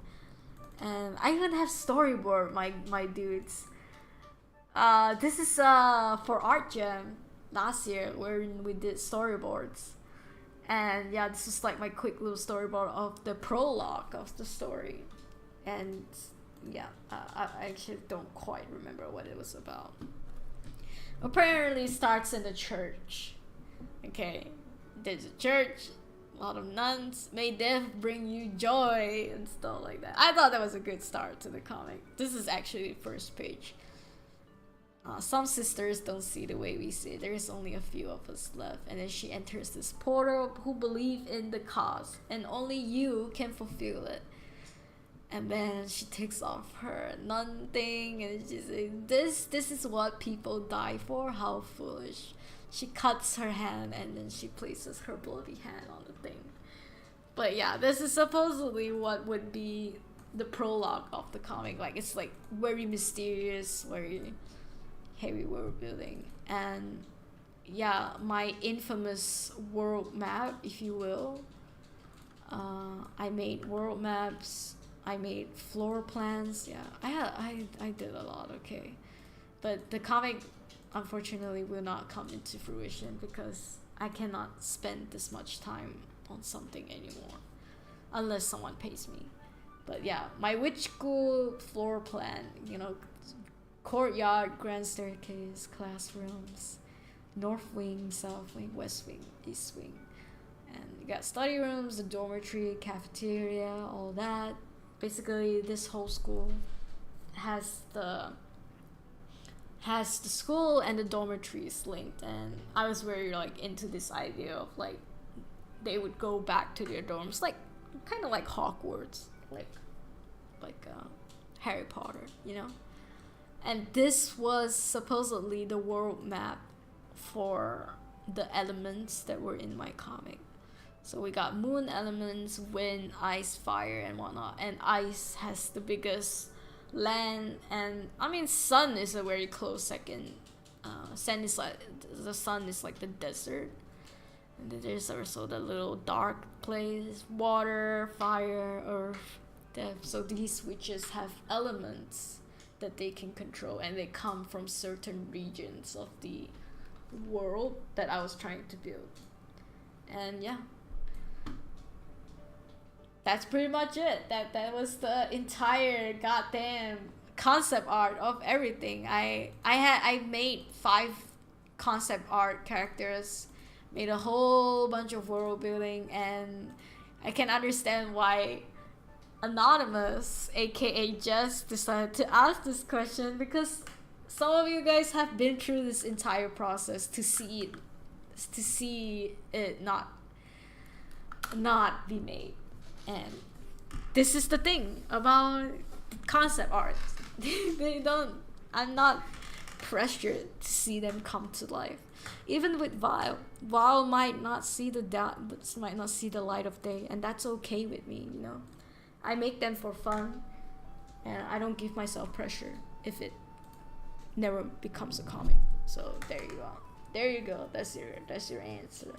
And I even have storyboard my dudes. This is for Art Jam last year wherein we did storyboards. And yeah, this is like my quick little storyboard of the prologue of the story. And yeah, I actually don't quite remember what it was about. Apparently it starts in the church. Okay, there's a church, a lot of nuns. May death bring you joy and stuff like that. I thought that was a good start to the comic. This is actually the first page. Some sisters don't see the way we see. There's only a few of us left. And then she enters this portal who believe in the cause. And only you can fulfill it. And then she takes off her nun thing. And she's like, this is what people die for? How foolish. she cuts her hand and then she places her bloody hand on the thing. But yeah, this is supposedly what would be the prologue of the comic. Like, it's like very mysterious, very heavy world building. And yeah, my infamous world map, if you will. I made world maps, I made floor plans. Yeah, I did a lot. Okay, but the comic unfortunately will not come into fruition because I cannot spend this much time on something anymore unless someone pays me. But yeah, my witch school floor plan, you know, courtyard, grand staircase, classrooms, north wing, south wing, west wing, east wing, and you got study rooms, the dormitory, cafeteria, all that. Basically, this whole school has the school and the dormitories linked, and I was very like into this idea of like they would go back to their dorms, like kind of like Hogwarts, like Harry Potter, you know. And this was supposedly the world map for the elements that were in my comic. So we got moon elements, wind, ice, fire, and whatnot. And ice has the biggest, land, and I mean sun is a very close second. Sun is like the sun is like the desert, and then there's also the little dark place, water, fire, earth, depth. So these witches have elements that they can control, and they come from certain regions of the world that I was trying to build. And yeah, that's pretty much it. That was the entire goddamn concept art of everything. I made 5 concept art characters, made a whole bunch of world building, and I can understand why Anonymous, aka Jess, decided to ask this question, because some of you guys have been through this entire process to see it not be made. And this is the thing about concept art. I'm not pressured to see them come to life. Even with Vile might not see the light of day, and that's okay with me, you know. I make them for fun, and I don't give myself pressure if it never becomes a comic. So there you go. There you go. That's your answer.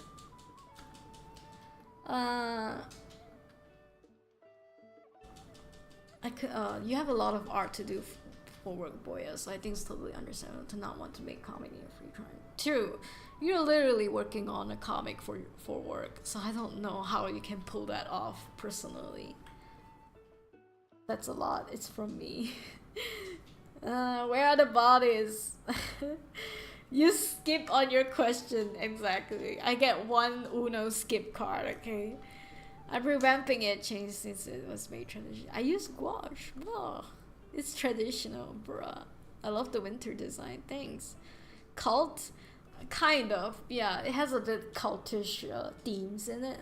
You have a lot of art to do for work, Boya, so I think it's totally understandable to not want to make comedy in free time. True, you're literally working on a comic for work, so I don't know how you can pull that off personally. That's a lot. It's from me. Where are the bodies? You skip on your question. Exactly. I get 1 Uno skip card, okay? I'm revamping it, changed since it was made traditional. I use gouache. Oh, it's traditional, bruh. I love the winter design. Thanks. Cult? Kind of. Yeah, it has a bit cultish themes in it.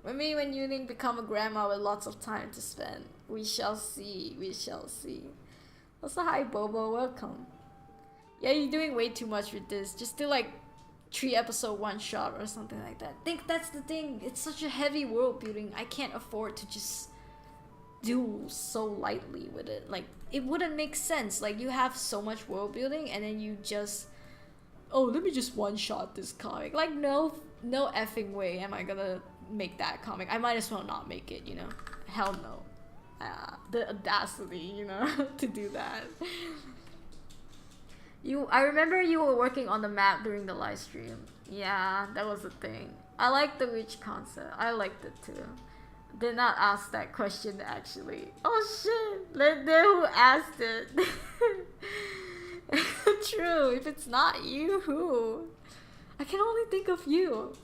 Maybe when yuuning become a grandma with lots of time to spend. We shall see. We shall see. Also, hi Bobo, welcome. Yeah, you're doing way too much with this. Just do like 3 episode one shot or something like that. I think that's the thing. It's such a heavy world building. I can't afford to just do so lightly with it. Like, it wouldn't make sense. Like, you have so much world building and then you just, oh, let me just one shot this comic. Like, no effing way am I gonna make that comic. I might as well not make it, you know. Hell no. The audacity, you know, to do that. I remember you were working on the map during the live stream. Yeah, that was the thing. I like the witch concept. I liked it too. Did not ask that question actually. Oh shit! Let know who asked it. True. If it's not you, who? I can only think of you.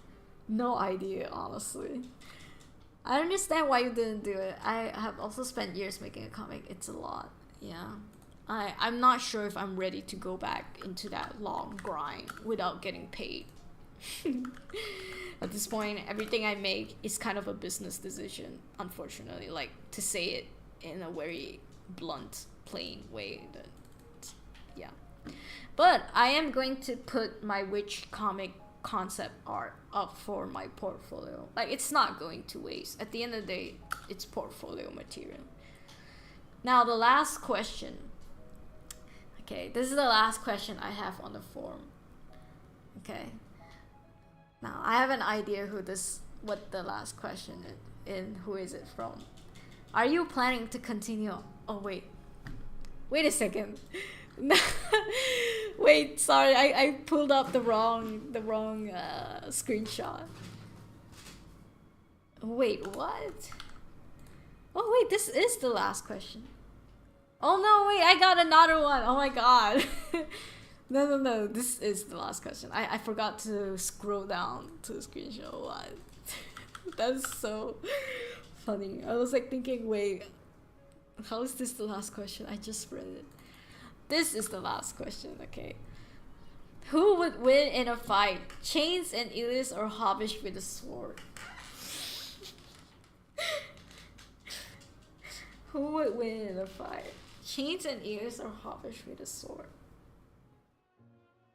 No idea, honestly. I understand why you didn't do it. I have also spent years making a comic. It's a lot. Yeah. I'm not sure if I'm ready to go back into that long grind without getting paid. At this point, everything I make is kind of a business decision, unfortunately. Like, to say it in a very blunt, plain way. That, yeah. But I am going to put my witch comic concept art up for my portfolio. Like, it's not going to waste. At the end of the day, it's portfolio material. Now, the last question. Okay, this is the last question I have on the form. Okay. Now, I have an idea what the last question is and who is it from. Are you planning to continue? Oh, wait a second. Wait, sorry, I pulled up the wrong screenshot. Wait, what? Oh wait, this is the last question. Oh no, wait, I got another one. Oh my god. No, this is the last question. I forgot to scroll down to the screenshot. What? That's so funny. I was like thinking, wait, how is this the last question? I just read it. This is the last question, okay. Who would win in a fight? Chains and Elias or Hobbish with a sword? Who would win in a fight? Chains and Elias or Hobbish with a sword?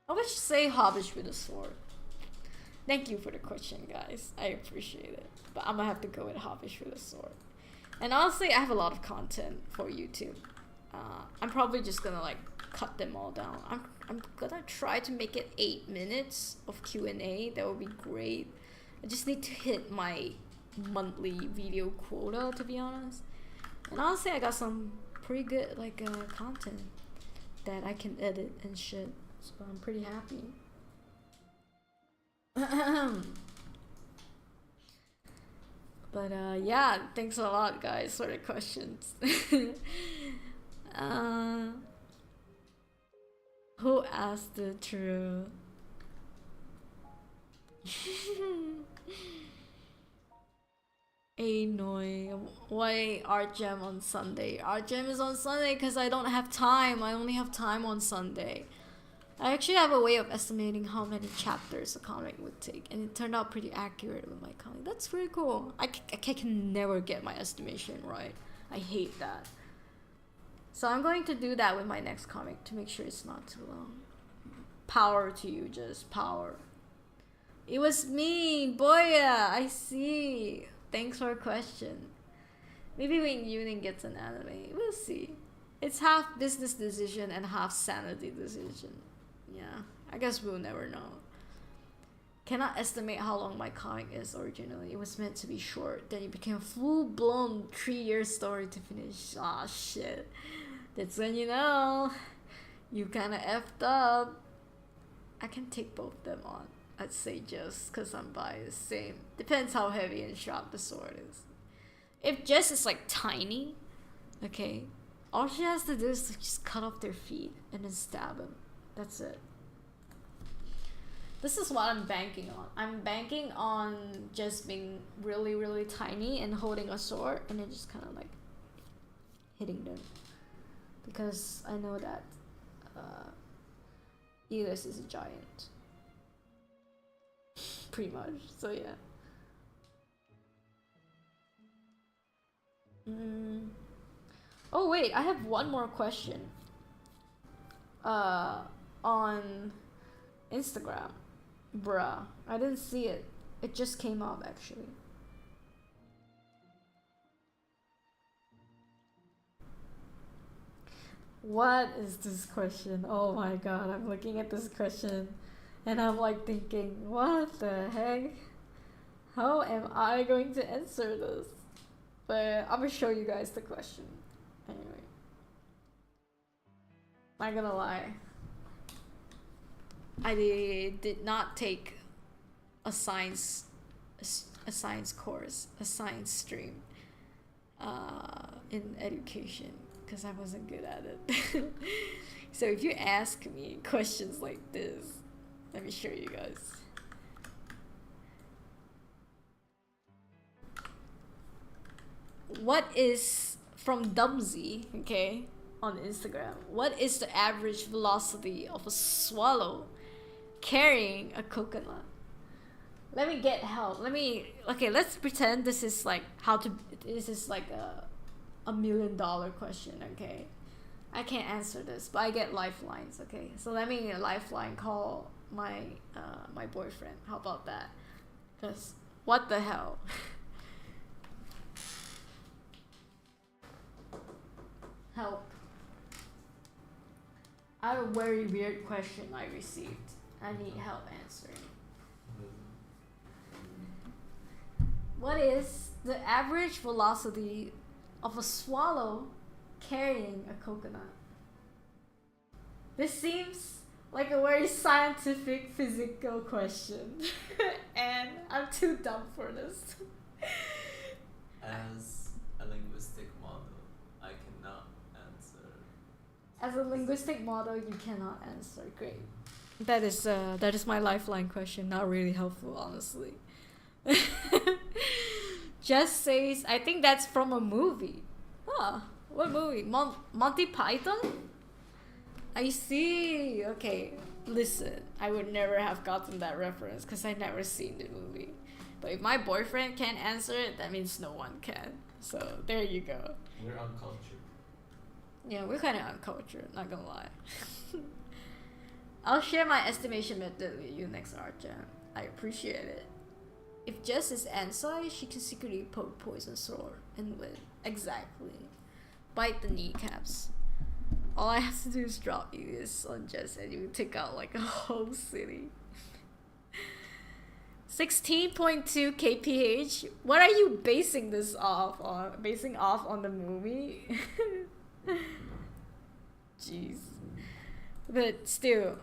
I would say Hobbish with a sword. Thank you for the question, guys. I appreciate it. But I'm gonna have to go with Hobbish with a sword. And honestly, I have a lot of content for YouTube. I'm probably just gonna like cut them all down. I'm gonna try to make it 8 minutes of Q&A. That would be great. I just need to hit my monthly video quota, to be honest. And honestly, I got some pretty good like content that I can edit and shit. So I'm pretty happy. But yeah, thanks a lot, guys, for the questions. Who asked the truth? Annoy. Why Art Jam on Sunday? Art Jam is on Sunday because I don't have time. I only have time on Sunday. I actually have a way of estimating how many chapters a comic would take, and it turned out pretty accurate with my comic. That's pretty cool. I can never get my estimation right. I hate that. So I'm going to do that with my next comic to make sure it's not too long. Power to you, just power. It was me, Boya. I see. Thanks for a question. Maybe when yuuning gets an anime, we'll see. It's half business decision and half sanity decision. Yeah, I guess we'll never know. Cannot estimate how long my comic is originally. It was meant to be short, then it became a full-blown 3-year story to finish. Ah, shit. That's when you know you kinda effed up. I can take both them on. I'd say just because I'm biased. Same. Depends how heavy and sharp the sword is. If Jess is like tiny, okay, all she has to do is to just cut off their feet and then stab them. That's it. This is what I'm banking on. I'm banking on just being really, really tiny and holding a sword and then just kind of like hitting them. Because I know that Elias is a giant. Pretty much. So yeah. Oh wait, I have one more question. On Instagram. Bruh, I didn't see it. It just came up actually. What is this question? Oh my god, I'm looking at this question and I'm like thinking, what the heck? How am I going to answer this? But I'm gonna show you guys the question. Anyway. Not gonna lie. I did not take a science course, a science stream in education because I wasn't good at it. So if you ask me questions like this, let me show you guys. What is from Dumsy, okay, on Instagram? What is the average velocity of a swallow carrying a coconut? Let me get help. Okay, let's pretend this is like this is like a $1 million question, okay? I can't answer this, but I get lifelines, okay? So let me lifeline call my my boyfriend. How about that? Cause what the hell? Help. I have a very weird question I received. I need help answering. What is the average velocity of a swallow carrying a coconut? This seems like a very scientific, physical question. And I'm too dumb for this. As a linguistic model, I cannot answer. As a linguistic model, you cannot answer. Great. That is my lifeline question. Not really helpful, honestly. Just says, I think that's from a movie. Huh? What movie? Monty Python? I see. Okay, listen. I would never have gotten that reference because I never seen the movie. But if my boyfriend can't answer it, that means no one can. So there you go. We're uncultured. Yeah, we're kind of uncultured, not gonna lie. I'll share my estimation method with you next Arjan. I appreciate it. If Jess is Ansai, she can secretly poke poison sword and win. Exactly. Bite the kneecaps. All I have to do is drop you this on Jess and you take out like a whole city. 16.2 kph? What are you basing this off on? Basing off on the movie? Jeez. But still,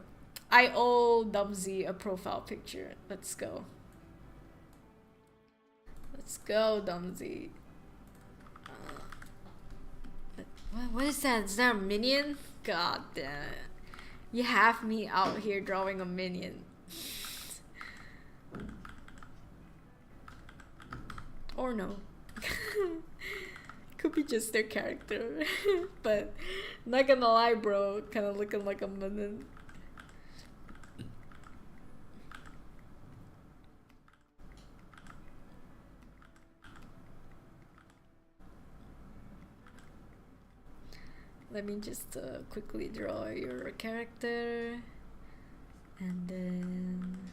I owe Dubsy a profile picture. Let's go. Let's go, Dumsy. What is that? Is that a minion? God damn it. You have me out here drawing a minion. Or no. Could be just their character. But not gonna lie, bro. Kinda looking like a minion. Let me just quickly draw your character. And then...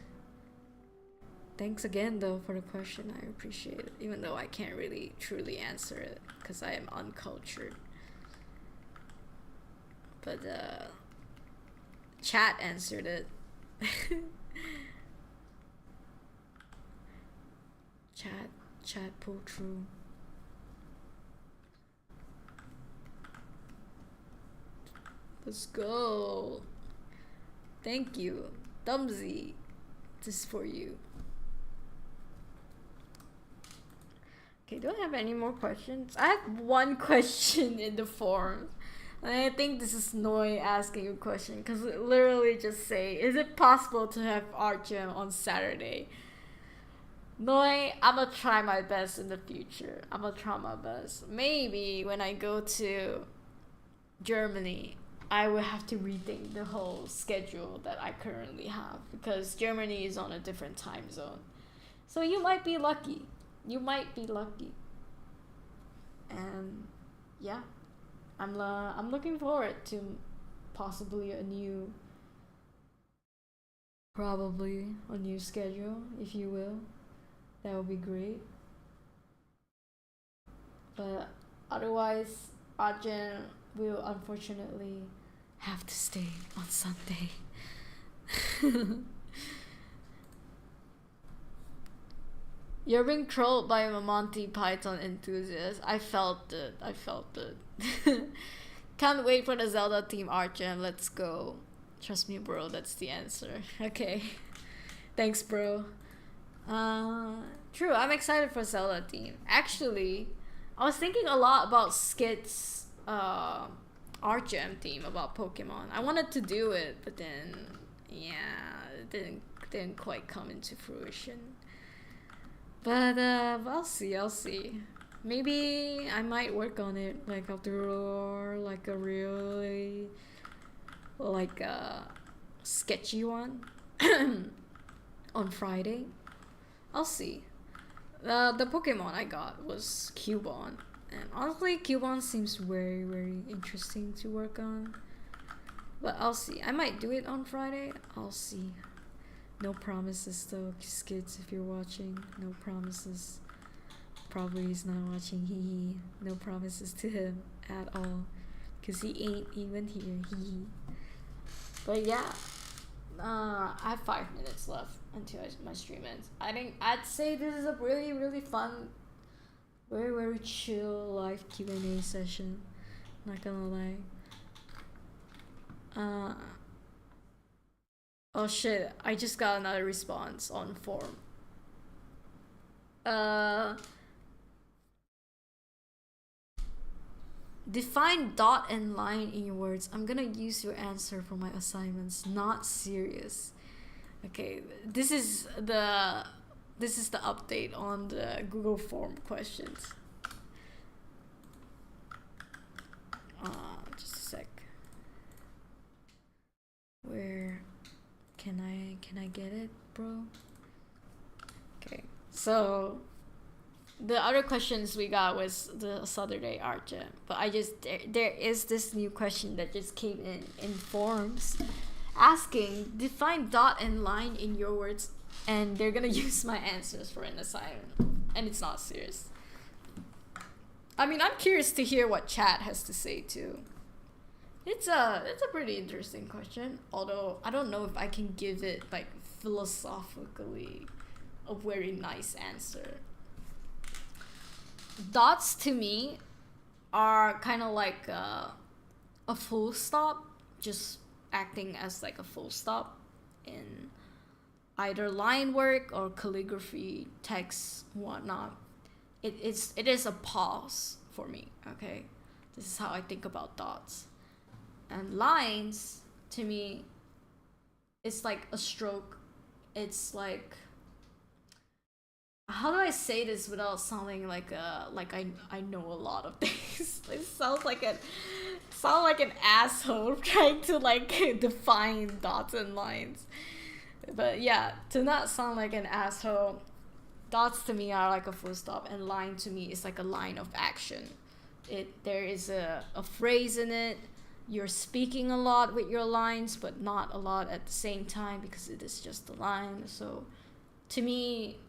Thanks again though for the question, I appreciate it. Even though I can't really truly answer it because I am uncultured. But chat answered it. Chat pull true. Let's go. Thank you. Dumsy. This is for you. Okay, do I have any more questions? I have one question in the forum. And I think this is Noi asking a question because it literally just say, is it possible to have art jam on Saturday? Noi, I'm gonna try my best in the future. I'm gonna try my best. Maybe when I go to Germany, I will have to rethink the whole schedule that I currently have because Germany is on a different time zone. So you might be lucky. You might be lucky. And yeah, I'm looking forward to possibly probably a new schedule, if you will. That would be great. But otherwise, Arjen will unfortunately have to stay on Sunday. You're being trolled by a Monty Python enthusiast. I felt it. Can't wait for the Zelda team art jam. Let's go. Trust me, bro. That's the answer. Okay. Thanks, bro. True. I'm excited for Zelda team. Actually, I was thinking a lot about Skit's art jam team about Pokemon. I wanted to do it, but then yeah, it didn't quite come into fruition. But I'll see. Maybe I might work on it like after like a really like a sketchy one on Friday. I'll see. The Pokemon I got was Cubone, and honestly Cubone seems very, very interesting to work on. But I'll see. I might do it on Friday. I'll see. No promises though, kids, if you're watching. No promises. Probably he's not watching, hee hee. No promises to him at all. Cause he ain't even here, hee hee. But yeah, I have 5 minutes left until my stream ends. I'd say this is a really, really fun, very, very chill live Q&A session. Not gonna lie. Oh shit, I just got another response on forum. Define dot and line in your words. I'm gonna use your answer for my assignments. Not serious. Okay, this is the update on the Google form questions. Just a sec. Where can I get it, bro? Okay, so the other questions we got was the Saturday art jam, but there is this new question that just came in forums asking define dot and line in your words, and they're gonna use my answers for an assignment, and it's not serious. I mean, I'm curious to hear what chat has to say too. It's a pretty interesting question, although I don't know if I can give it like philosophically a very nice answer. Dots to me are kind of like a full stop, just acting as like a full stop in either line work or calligraphy, text, whatnot. It is a pause for me. Okay, this is how I think about dots. And lines to me, it's like a stroke. It's like, how do I say this without sounding like I know a lot of things? It sounds like an asshole trying to like define dots and lines. But yeah, to not sound like an asshole, dots to me are like a full stop, and line to me is like a line of action. There is a phrase in it. You're speaking a lot with your lines, but not a lot at the same time because it is just a line. So to me,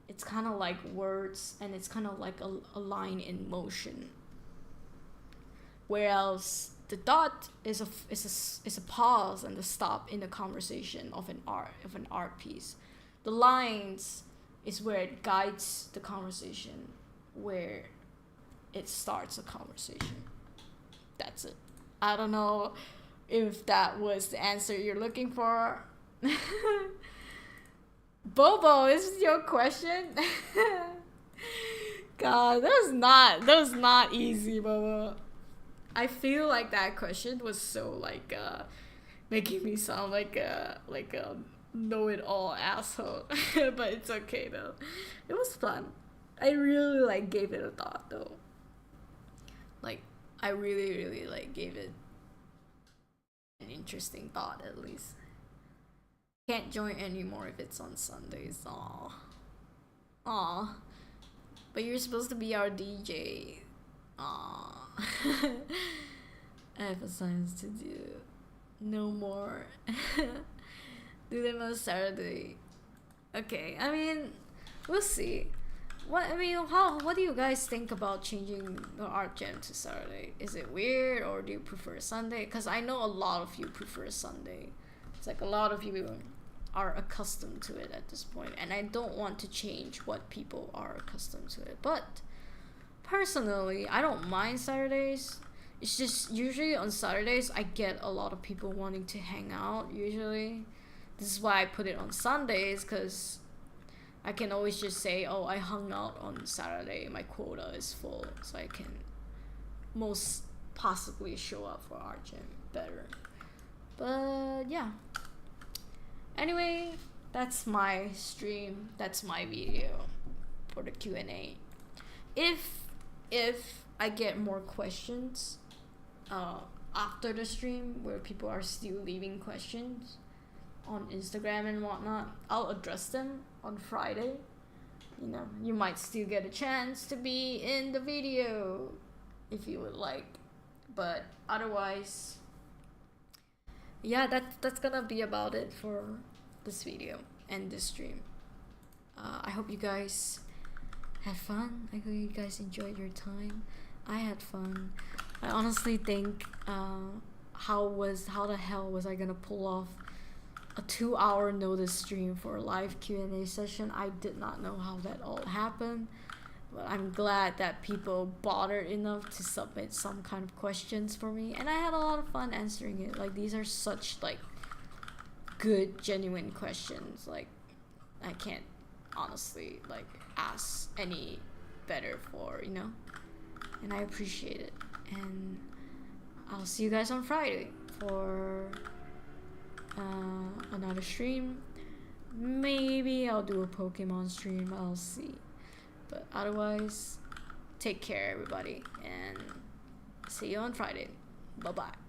it's kind of like words, and it's kind of like a line in motion. Whereas the dot is a pause and a stop in the conversation of an art piece. The lines is where it guides the conversation, where it starts a conversation. That's it. I don't know if that was the answer you're looking for. Bobo, is this your question? God, that was not easy, Bobo. I feel like that question was so like making me sound like a know-it-all asshole. But it's okay though. It was fun. I really like gave it a thought though. Like I really, really like gave it an interesting thought at least. Can't join anymore if it's on Sundays. Aw. But you're supposed to be our DJ. Aw. I have assignments to do. No more. Do them on Saturday. Okay, I mean, we'll see. What do you guys think about changing the art jam to Saturday? Is it weird, or do you prefer Sunday? Because I know a lot of you prefer Sunday. It's like a lot of you are accustomed to it at this point, and I don't want to change what people are accustomed to it. But personally, I don't mind Saturdays. It's just usually on Saturdays I get a lot of people wanting to hang out usually. This is why I put it on Sundays, because I can always just say, oh, I hung out on Saturday, my quota is full, so I can most possibly show up for art jam better. But yeah. Anyway, that's my stream, that's my video for the Q&A. If I get more questions after the stream where people are still leaving questions on Instagram and whatnot, I'll address them on Friday. You know, you might still get a chance to be in the video if you would like. But otherwise, yeah, that's gonna be about it for this video. end this stream. I hope you guys had fun. I hope you guys enjoyed your time. I had fun. I honestly think how the hell was I gonna pull off a 2-hour notice stream for a live Q&A session? I did not know how that all happened, but I'm glad that people bothered enough to submit some kind of questions for me, and I had a lot of fun answering it. Like, these are such like good, genuine questions. Like, I can't honestly like ask any better for, you know, and I appreciate it. And I'll see you guys on Friday for another stream. Maybe I'll do a Pokemon stream, I'll see. But otherwise, take care everybody, and see you on Friday. Bye bye.